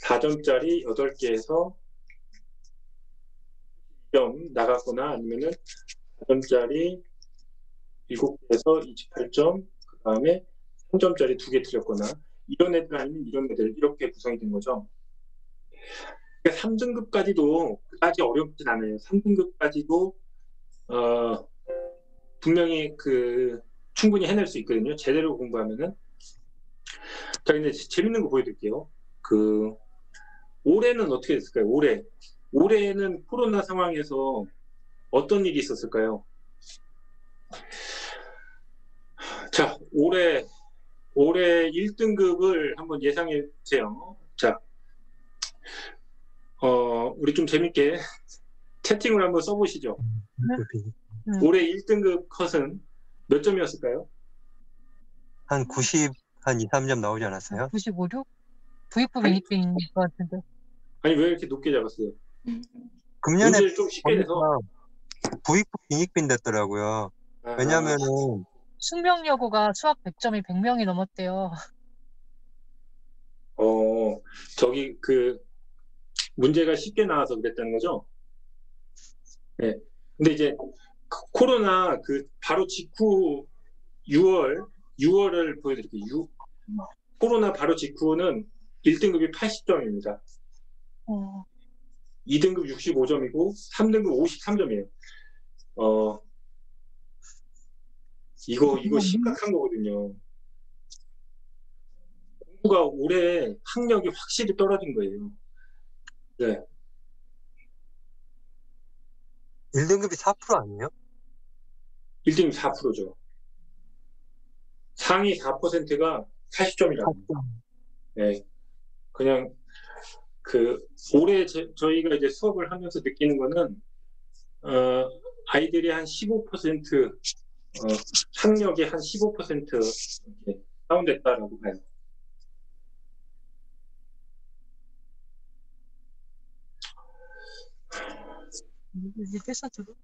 A: 4점짜리 8개에서 2점 나갔거나 아니면은 4점짜리 7개에서 28점 그 다음에 3점짜리 2개 틀렸거나 이런 애들 아니면 이런 애들 이렇게 구성이 된 거죠. 그러니까 3등급까지도 그다지 어렵진 않아요. 3등급까지도 분명히 충분히 해낼 수 있거든요. 제대로 공부하면은. 자, 근데 재밌는 거 보여드릴게요. 올해는 어떻게 됐을까요? 올해는 코로나 상황에서 어떤 일이 있었을까요? 자, 올해 1등급을 한번 예상해 보세요. 자, 우리 좀 재밌게 채팅을 한번 써보시죠. 올해 1등급 컷은 몇 점이었을까요?
C: 한 90, 한 2, 3점 나오지 않았어요?
E: 95, 6? 부익부 빈익빈인 것 같은데.
A: 아니 왜 이렇게 높게 잡았어요?
C: 금년에
A: 문제를 좀 쉽게 내서.
C: 부익부 빈익빈 됐더라고요. 왜냐면은
E: 숙명여고가 수학 100점이 100명이 넘었대요.
A: 저기 문제가 쉽게 나와서 그랬다는 거죠? 네. 근데 이제 코로나 바로 직후 6월을 보여드릴게요. 코로나 바로 직후는 1등급이 80점입니다. 2등급 65점이고 3등급 53점이에요. 이거 심각한 거거든요. 공부가 올해 학력이 확실히 떨어진 거예요. 네.
C: 1등급이 4% 아니에요?
A: 1등급이 4%죠. 상위 4%가 80점이라고. 네. 그냥 올해 저희가 이제 수업을 하면서 느끼는 거는 아이들이 한 15% 학력이 한 15% 이렇게 다운됐다라고 봐요.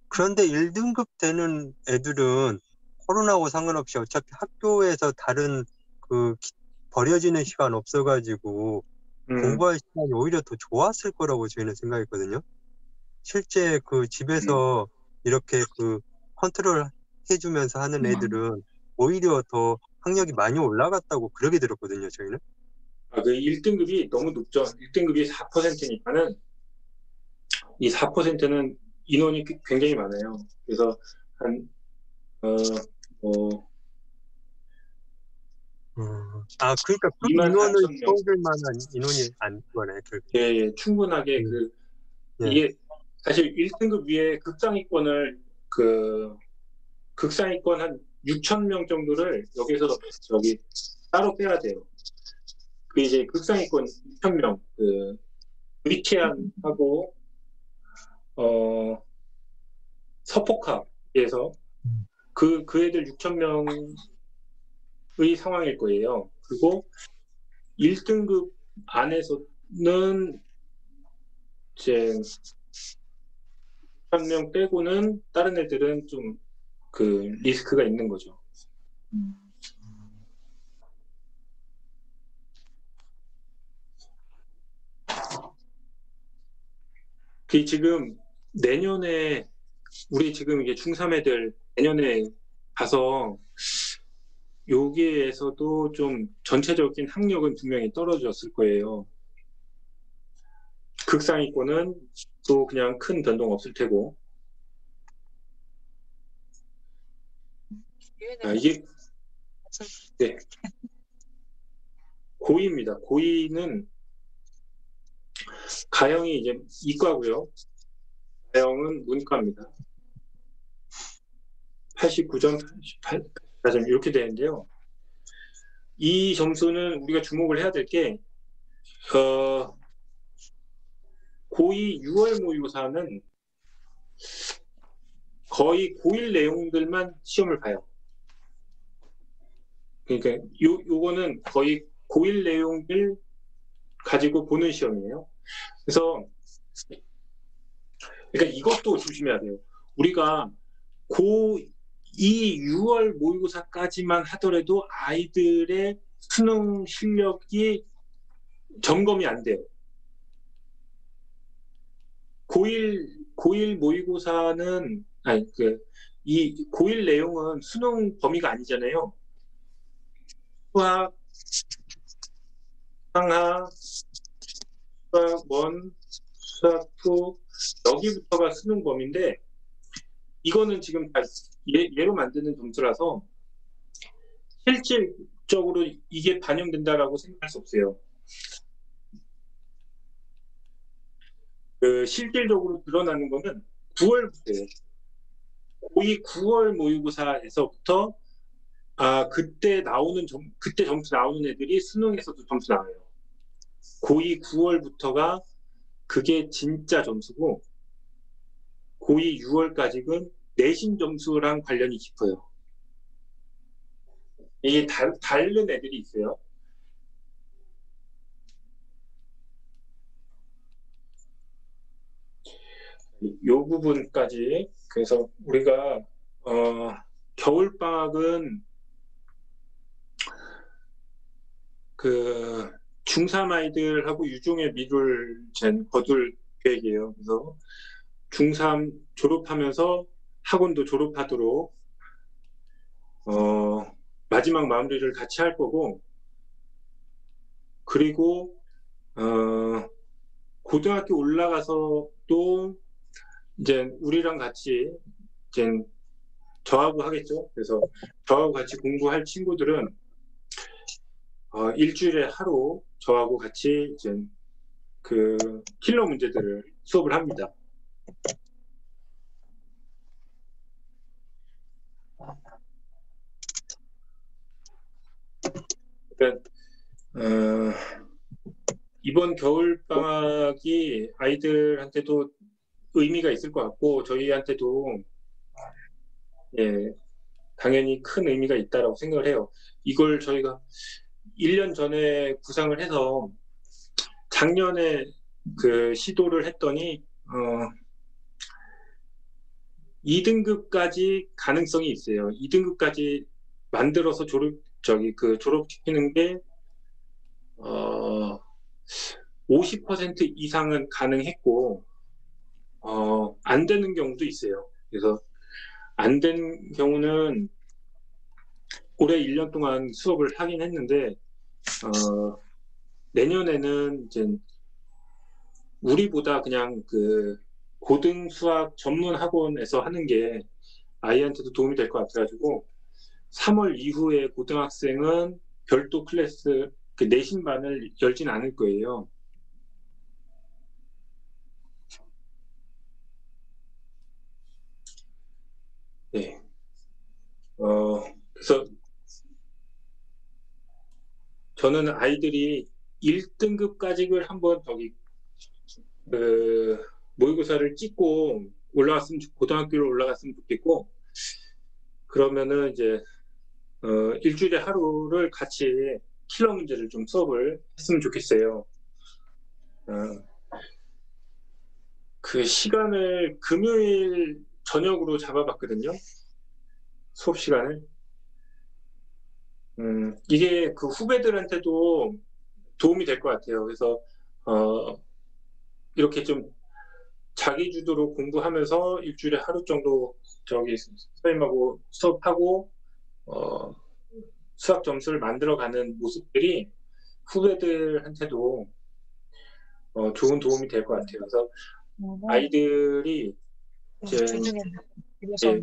C: 그런데 1등급 되는 애들은 코로나하고 상관없이 어차피 학교에서 다른 버려지는 시간 없어가지고 공부할 시간이 오히려 더 좋았을 거라고 저희는 생각했거든요. 실제 집에서 이렇게 컨트롤 해주면서 하는 애들은 오히려 더 학력이 많이 올라갔다고 그러게 들었거든요, 저희는.
A: 1등급이 너무 높죠. 1등급이 4%니까는 이 4%는 인원이 굉장히 많아요. 그래서
C: 그러니까 그 인원을 채워줄 만한 인원이 안 거네.
A: 예, 충분하게 이게 사실 1등급 위에 극상위권 한 6,000명 정도를 여기서 저기 따로 빼야 돼요. 이제 극상위권 6,000명 위치안하고 서포카에서 그 애들 6,000명의 상황일 거예요. 그리고 1등급 안에서는 이제 6,000명 빼고는 다른 애들은 좀 리스크가 있는 거죠. 지금 내년에 우리 지금 이게 중3 애들 내년에 가서 여기에서도 좀 전체적인 학력은 분명히 떨어졌을 거예요. 극상위권은 또 그냥 큰 변동 없을 테고. 이게 네. 고2입니다. 고2는 가형이 이제 이과고요. 가형은 문과입니다. 89점, 88점 이렇게 되는데요. 이 점수는 우리가 주목을 해야 될 게 고2 6월 모의고사는 거의 고1 내용들만 시험을 봐요. 그러니까 요거는 거의 고1 내용을 가지고 보는 시험이에요. 그래서 그러니까 이것도 조심해야 돼요. 우리가 고2 6월 모의고사까지만 하더라도 아이들의 수능 실력이 점검이 안 돼요. 고1 모의고사는 아니 이 고1 내용은 수능 범위가 아니잖아요. 수학, 상하, 수학 1, 수학 2 여기부터가 수능 범위인데 이거는 지금 다 예로 만드는 점수라서 실질적으로 이게 반영된다라고 생각할 수 없어요. 실질적으로 드러나는 거는 9월부터예요. 고2 9월 모의고사에서부터 그때 점수 나오는 애들이 수능에서도 점수 나와요. 고2 9월부터가 그게 진짜 점수고 고2 6월까지는 내신 점수랑 관련이 깊어요. 이게 다른 애들이 있어요. 이 부분까지. 그래서 우리가 겨울방학은 그 중3 아이들하고 유종의 미를 거둘 계획이에요. 그래서 중3 졸업하면서 학원도 졸업하도록 마지막 마무리를 같이 할 거고, 그리고 고등학교 올라가서 또 이제 우리랑 같이 이제 저하고 하겠죠. 그래서 저하고 같이 공부할 친구들은 일주일에 하루 저하고 같이 이제 그 킬러 문제들을 수업을 합니다. 그러니까 이번 겨울 방학이 아이들한테도 의미가 있을 것 같고 저희한테도 예, 당연히 큰 의미가 있다라고 생각을 해요. 이걸 저희가 1년 전에 구상을 해서 작년에 그 시도를 했더니 2등급까지 가능성이 있어요. 2등급까지 만들어서 졸업시키는 게 50% 이상은 가능했고 안 되는 경우도 있어요. 그래서 안 된 경우는 올해 1년 동안 수업을 하긴 했는데 내년에는 이제 우리보다 그냥 그 고등 수학 전문 학원에서 하는 게 아이한테도 도움이 될 것 같아가지고 3월 이후에 고등학생은 별도 클래스 그 내신반을 열진 않을 거예요. 네. 그래서 저는 아이들이 1등급까지를 한번 모의고사를 찍고 고등학교로 올라갔으면 좋겠고, 그러면은 이제 일주일에 하루를 같이 킬러 문제를 좀 수업을 했으면 좋겠어요. 그 시간을 금요일 저녁으로 잡아봤거든요. 수업 시간을. 이게 그 후배들한테도 도움이 될 것 같아요. 그래서 이렇게 좀 자기 주도로 공부하면서 일주일에 하루 정도 선생님하고 수업하고 수학 점수를 만들어가는 모습들이 후배들한테도 좋은 도움이 될 것 같아요. 그래서 아이들이 이제 예,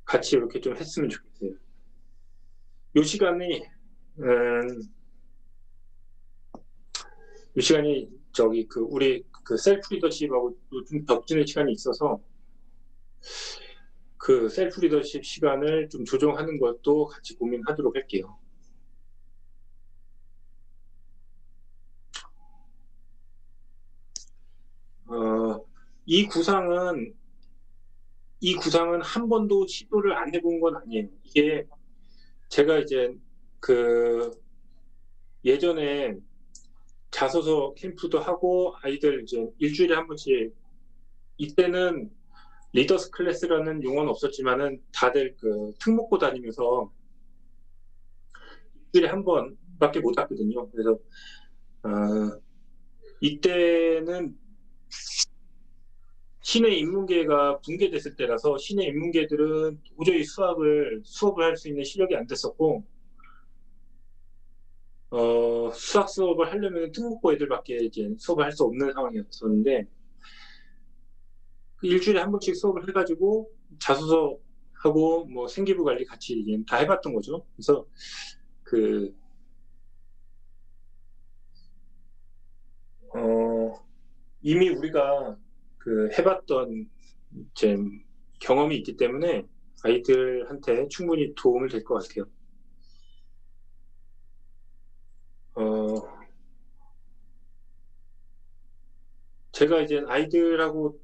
A: 같이 이렇게 좀 했으면 좋겠어요. 이 시간이 우리 그 셀프 리더십하고 좀 겹치는 시간이 있어서 그 셀프 리더십 시간을 좀 조정하는 것도 같이 고민하도록 할게요. 이 구상은 이 구상은 한 번도 시도를 안 해본 건 아니에요. 이게 제가 이제 그 예전에 자소서 캠프도 하고 아이들 이제 일주일에 한 번씩 이때는 리더스 클래스라는 용어는 없었지만은 다들 그 특목고 다니면서 일주일에 한 번밖에 못 왔거든요. 그래서 이때는 신의 인문계가 붕괴됐을 때라서 신의 인문계들은 도저히 수업을 할 수 있는 실력이 안 됐었고 수학 수업을 하려면 특목고 애들밖에 이제 수업을 할 수 없는 상황이었었는데 일주일에 한 번씩 수업을 해가지고 자소서하고 뭐 생기부 관리 같이 이제 다 해봤던 거죠. 그래서 그 이미 우리가 그 해봤던 이제 경험이 있기 때문에 아이들한테 충분히 도움을 될 것 같아요. 제가 이제 아이들하고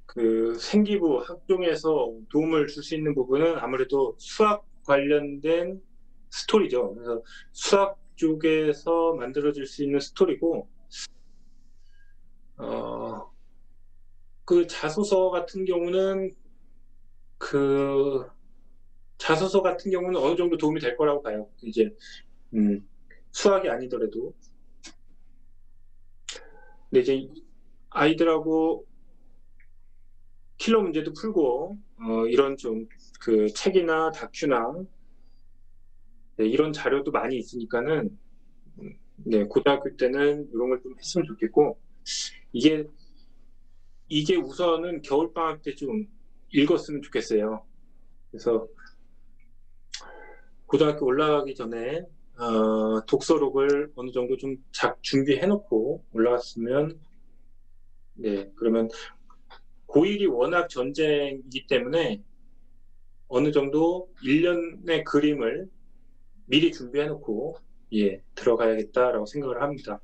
A: 그 생기부 학종에서 도움을 줄 수 있는 부분은 아무래도 수학 관련된 스토리죠. 그래서 수학 쪽에서 만들어질 수 있는 스토리고, 그 자소서 같은 경우는 어느 정도 도움이 될 거라고 봐요. 이제 수학이 아니더라도. 근데 이제 아이들하고 킬러 문제도 풀고 이런 좀 그 책이나 다큐나 네, 이런 자료도 많이 있으니까는 네, 고등학교 때는 이런 걸 좀 했으면 좋겠고 이게 우선은 겨울방학 때 좀 읽었으면 좋겠어요. 그래서 고등학교 올라가기 전에 독서록을 어느 정도 좀 준비해놓고 올라갔으면 네, 그러면 고1이 워낙 전쟁이기 때문에 어느 정도 1년의 그림을 미리 준비해놓고 예, 들어가야겠다라고 생각을 합니다.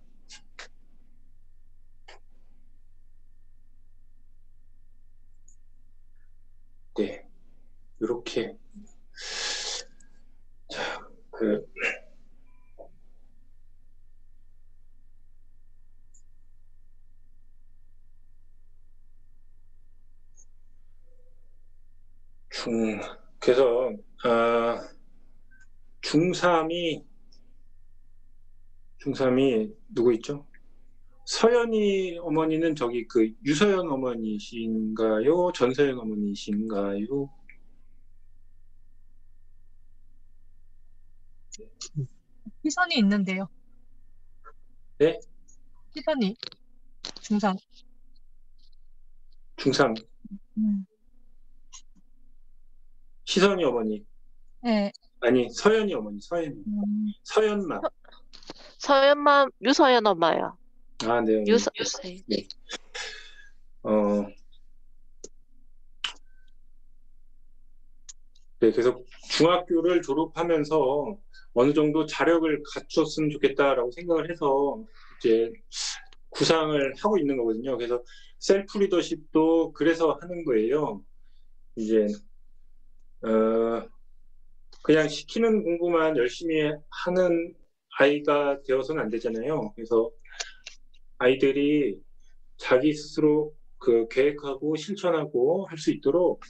A: 네, 이렇게 자, 그래서 중3이 누구 있죠? 서연이 어머니는 저기 그 유서연 어머니신가요? 전서연 어머니신가요?
E: 희선이 있는데요.
A: 네?
E: 희선이 중3.
A: 중3 희선이 어머니.
E: 네.
A: 아니 서연이 어머니. 서연맘.
F: 서연맘 유서연 엄마요.
A: 아, 네. 네. 네, 그래서 중학교를 졸업하면서 어느 정도 자력을 갖췄으면 좋겠다라고 생각을 해서 이제 구상을 하고 있는 거거든요. 그래서 셀프 리더십도 그래서 하는 거예요. 이제 그냥 시키는 공부만 열심히 하는 아이가 되어서는 안 되잖아요. 그래서 아이들이 자기 스스로 그 계획하고 실천하고 할 수 있도록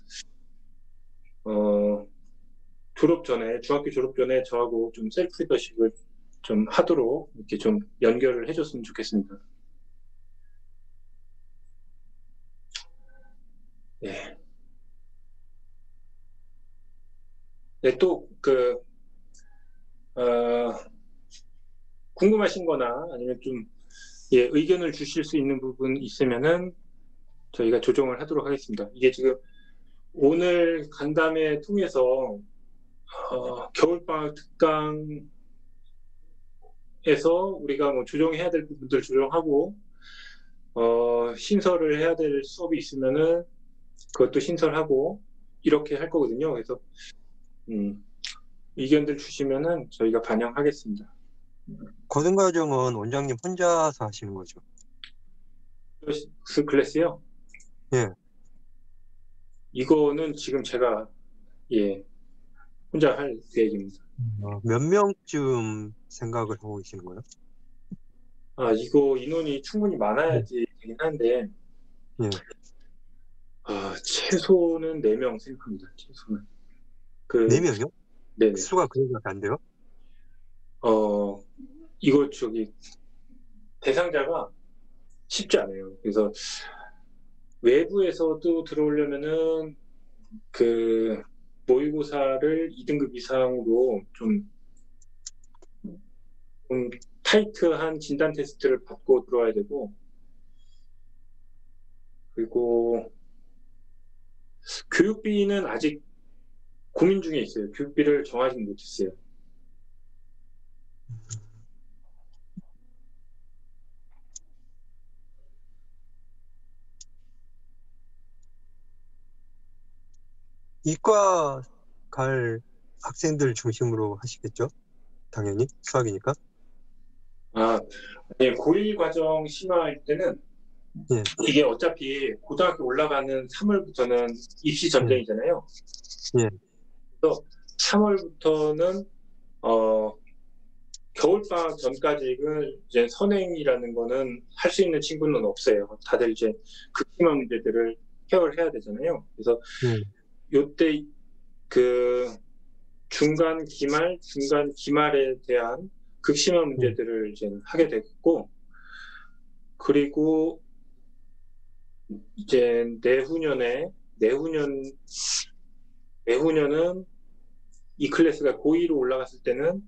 A: 중학교 졸업 전에 저하고 좀 셀프 리더십을 좀 하도록 이렇게 좀 연결을 해줬으면 좋겠습니다. 네. 네, 또 궁금하신 거나 아니면 좀 예, 의견을 주실 수 있는 부분 있으면은 저희가 조정을 하도록 하겠습니다. 이게 지금 오늘 간담회 통해서 겨울방학 특강에서 우리가 뭐 조정해야 될 부분들 조정하고 신설을 해야 될 수업이 있으면은 그것도 신설하고 이렇게 할 거거든요. 그래서 의견들 주시면은 저희가 반영하겠습니다.
C: 고등과정은 원장님 혼자서 하시는 거죠?
A: 클래스요?
C: 예.
A: 이거는 지금 제가 혼자 할 계획입니다.
C: 몇 명쯤 생각을 하고 계시는 거예요?
A: 이거 인원이 충분히 많아야지 되긴 한데
C: 예.
A: 최소는 4명 생각합니다. 최소는.
C: 4명이요?
A: 네네.
C: 수가 그렇게 안 돼요?
A: 이거 대상자가 쉽지 않아요. 그래서 외부에서도 들어오려면은 모의고사를 2등급 이상으로 좀 타이트한 진단 테스트를 받고 들어와야 되고, 그리고 교육비는 아직 고민 중에 있어요. 교육비를 정하지 못했어요.
C: 이과 갈 학생들 중심으로 하시겠죠? 당연히 수학이니까.
A: 고1 과정 심화할 때는
C: 예.
A: 이게 어차피 고등학교 올라가는 3월부터는 입시 전쟁이잖아요.
C: 예.
A: 그래서 3월부터는 겨울방학 전까지는 이제 선행이라는 거는 할 수 있는 친구는 없어요. 다들 이제 극심한 문제들을 케어를 해야 되잖아요. 그래서 요때 중간 기말에 대한 극심한 문제들을 이제 하게 됐고, 그리고 이제 내후년은 이 클래스가 고2로 올라갔을 때는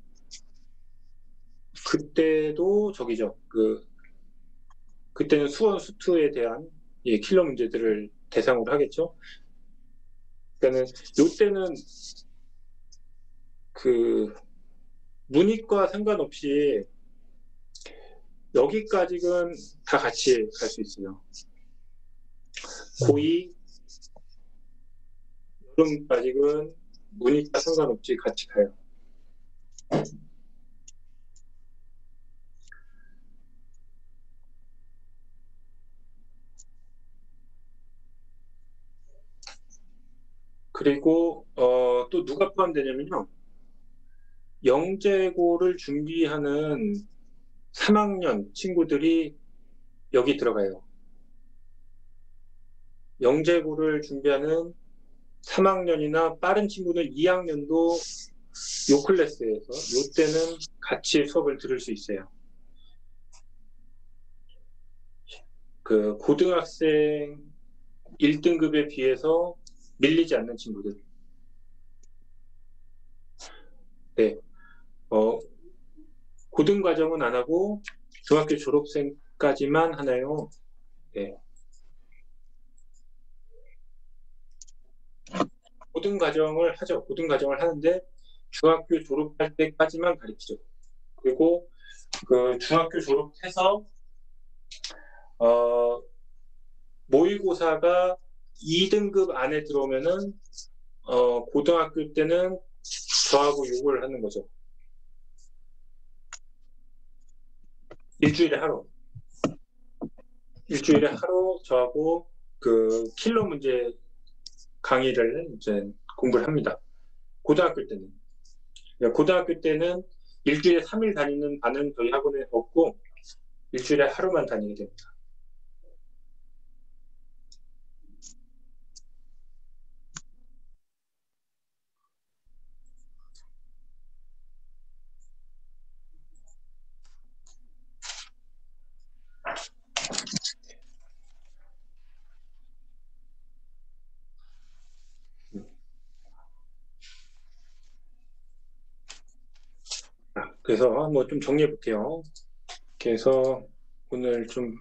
A: 그때도 그때는 수원 수투에 대한 킬러 문제들을 대상으로 하겠죠. 그러니까는 요때는 문이과 상관없이 여기까지는 다 같이 갈 수 있어요. 고2 여름까지는 문이과 상관없이 같이 가요. 그리고 또 누가 포함되냐면요. 영재고를 준비하는 3학년 친구들이 여기 들어가요. 영재고를 준비하는 3학년이나 빠른 친구는 2학년도 요 클래스에서 요때는 같이 수업을 들을 수 있어요. 고등학생 1등급에 비해서 밀리지 않는 친구들. 네. 고등 과정은 안 하고 중학교 졸업생까지만 하나요? 네. 고등 과정을 하죠. 고등 과정을 하는데 중학교 졸업할 때까지만 가르치죠. 그리고 중학교 졸업해서 모의고사가 2등급 안에 들어오면은 고등학교 때는 저하고 요걸 하는 거죠. 일주일에 하루 저하고 킬러 문제 강의를 이제 공부를 합니다. 고등학교 때는 일주일에 3일 다니는 반은 저희 학원에 없고 일주일에 하루만 다니게 됩니다. 그래서 좀 정리해 볼게요. 그래서 오늘 좀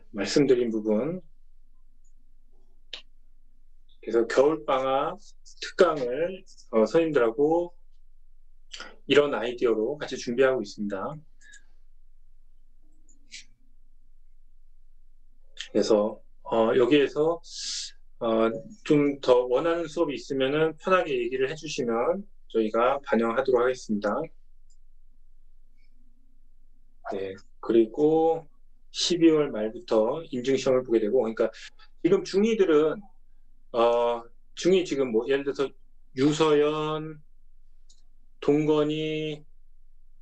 A: 말씀드린 부분, 그래서 겨울방학 특강을 선생님들하고 이런 아이디어로 같이 준비하고 있습니다. 그래서 여기에서 좀 더 원하는 수업이 있으면은 편하게 얘기를 해주시면 저희가 반영하도록 하겠습니다. 네, 그리고 12월 말부터 인증 시험을 보게 되고, 그러니까 지금 중2들은 중2 지금 뭐 예를 들어서 유서연, 동건이,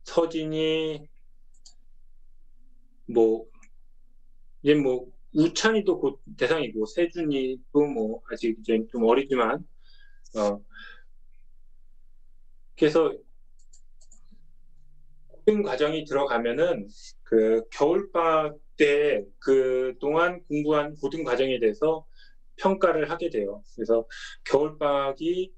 A: 서진이, 뭐 이제 뭐 우찬이도 곧 대상이고 세준이도 뭐 아직 이제 좀 어리지만 그래서 고등 과정이 들어가면은 그 겨울방학 때 그 동안 공부한 고등 과정에 대해서 평가를 하게 돼요. 그래서 겨울방학이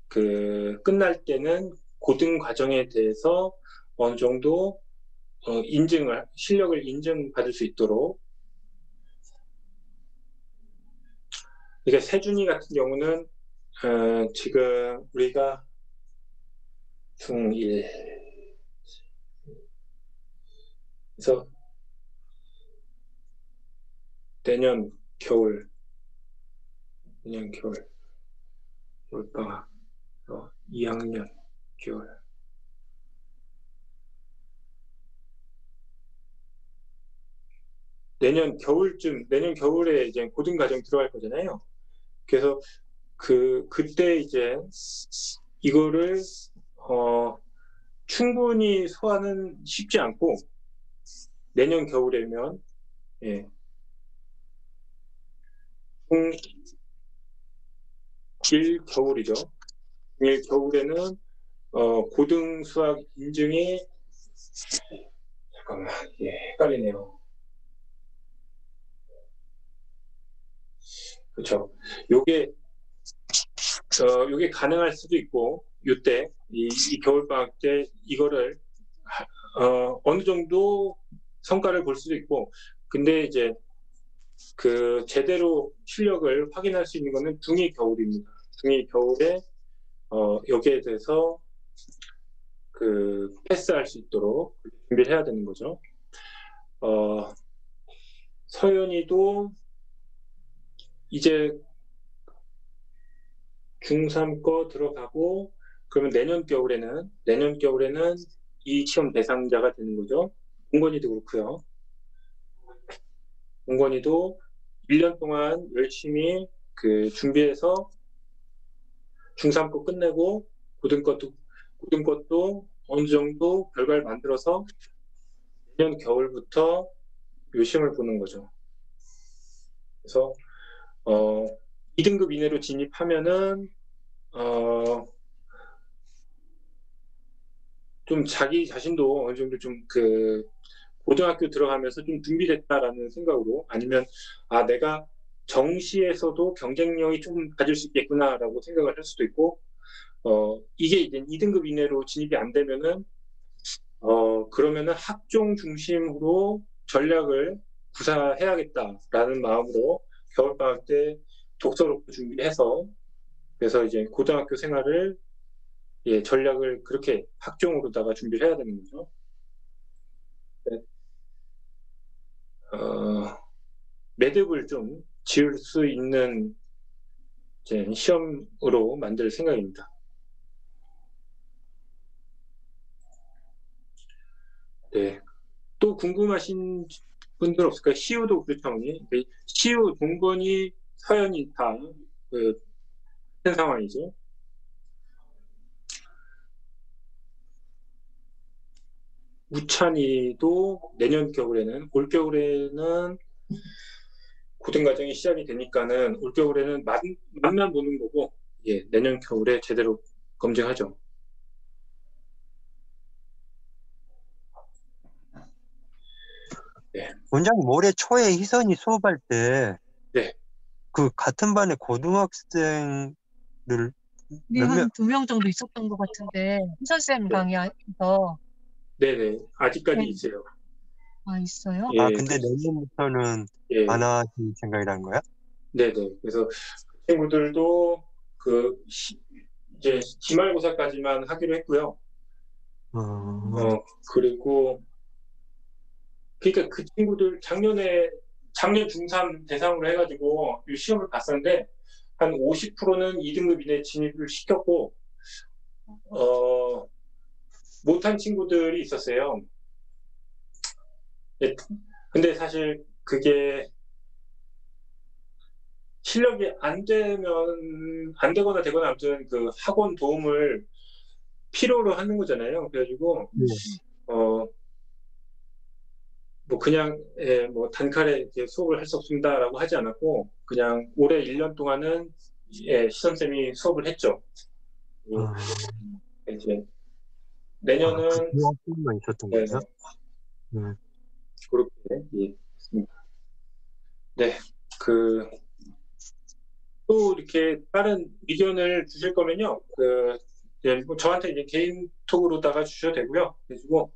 A: 그 끝날 때는 고등 과정에 대해서 어느 정도 실력을 인정받을 수 있도록. 그러니까 세준이 같은 경우는 지금 우리가 중1 그래서 내년 겨울방학 2학년 겨울 내년 겨울에 이제 고등 과정 들어갈 거잖아요. 그래서 그때 이제 이거를 충분히 소화는 쉽지 않고 내년 겨울이면 중1 겨울이죠. 중1 겨울에는 고등 수학 인증이 잠깐만 헷갈리네요. 그렇죠. 요게 가능할 수도 있고 이때 이 겨울방학 때 이거를 어느 정도 성과를 볼 수도 있고 근데 이제 그 제대로 실력을 확인할 수 있는 거는 중2 겨울입니다. 중2 겨울에 여기에 대해서 그 패스할 수 있도록 준비를 해야 되는 거죠. 서연이도 이제 중3 거 들어가고 그러면 내년 겨울에는 이 시험 대상자가 되는 거죠. 공건이도 그렇고요. 공건이도 1년 동안 열심히 그 준비해서 중3 거 끝내고 고등 것도 어느 정도 결과를 만들어서 내년 겨울부터 요 시험을 보는 거죠. 그래서 2등급 이내로 진입하면은 좀 자기 자신도 어느 정도 좀 그 고등학교 들어가면서 좀 준비됐다라는 생각으로 아니면 내가 정시에서도 경쟁력이 좀 가질 수 있겠구나라고 생각을 할 수도 있고 이게 이제 2등급 이내로 진입이 안 되면은 그러면은 학종 중심으로 전략을 구사해야겠다라는 마음으로 겨울방학 때 독서로 준비해서 그래서 이제 고등학교 생활을 전략을 그렇게 학종으로다가 준비를 해야 되는 거죠. 네. 매듭을 좀 지을 수 있는 이제 시험으로 만들 생각입니다. 네. 또 궁금하신 분들 없을까요? 시우도 그렇죠. 시우, 동건이, 서연이 다 같은 상황이죠. 우찬이도 내년 겨울에는 올겨울에는 고등과정이 시작이 되니까는 올겨울에는 맛만 보는 거고 내년 겨울에 제대로 검증하죠. 네.
C: 원장님 올해 초에 희선이 수업할 때
A: 네.
C: 그 같은 반에 고등학생들
E: 한 2명 정도 있었던 것 같은데 희선쌤 강의에서
A: 네네 아직까지
E: 네.
A: 있어요.
E: 있어요?
C: 근데 내년부터는 안 하실 생각이란 거야?
A: 네네. 그래서 친구들도 이제 기말고사까지만 하기로 했고요. 그리고 그러니까 그 친구들 작년 중3 대상으로 해가지고 이 시험을 봤었는데 한 50%는 2등급 이내 진입을 시켰고 못한 친구들이 있었어요. 근데 사실 그게 실력이 안 되거나 되거나 아무튼 그 학원 도움을 필요로 하는 거잖아요. 그래가지고
C: 네.
A: 뭐 그냥 뭐 단칼에 이렇게 수업을 할 수 없습니다라고 하지 않았고 그냥 올해 1년 동안은 시선쌤이 수업을 했죠.
C: 아,
A: 이제 내년은
C: 그 학교만 있었던
A: 네,
C: 거예요? 네.
A: 그렇게 했습니다. 네, 또 이렇게 다른 의견을 주실 거면요, 뭐 저한테 이제 개인톡으로다가 주셔도 되고요. 그래가지고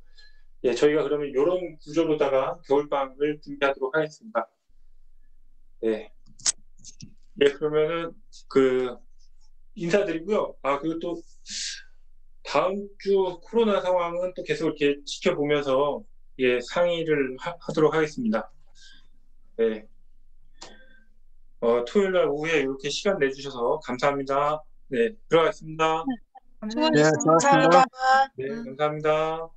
A: 저희가 그러면 이런 구조로다가 겨울방을 준비하도록 하겠습니다. 네, 그러면은 인사드리고요. 그리고 또 다음 주 코로나 상황은 또 계속 이렇게 지켜보면서 상의를 하도록 하겠습니다. 네. 토요일 날 오후에 이렇게 시간 내주셔서 감사합니다. 네, 들어가겠습니다.
C: 네,
B: 감사합니다.
C: 고맙습니다.
A: 네, 감사합니다.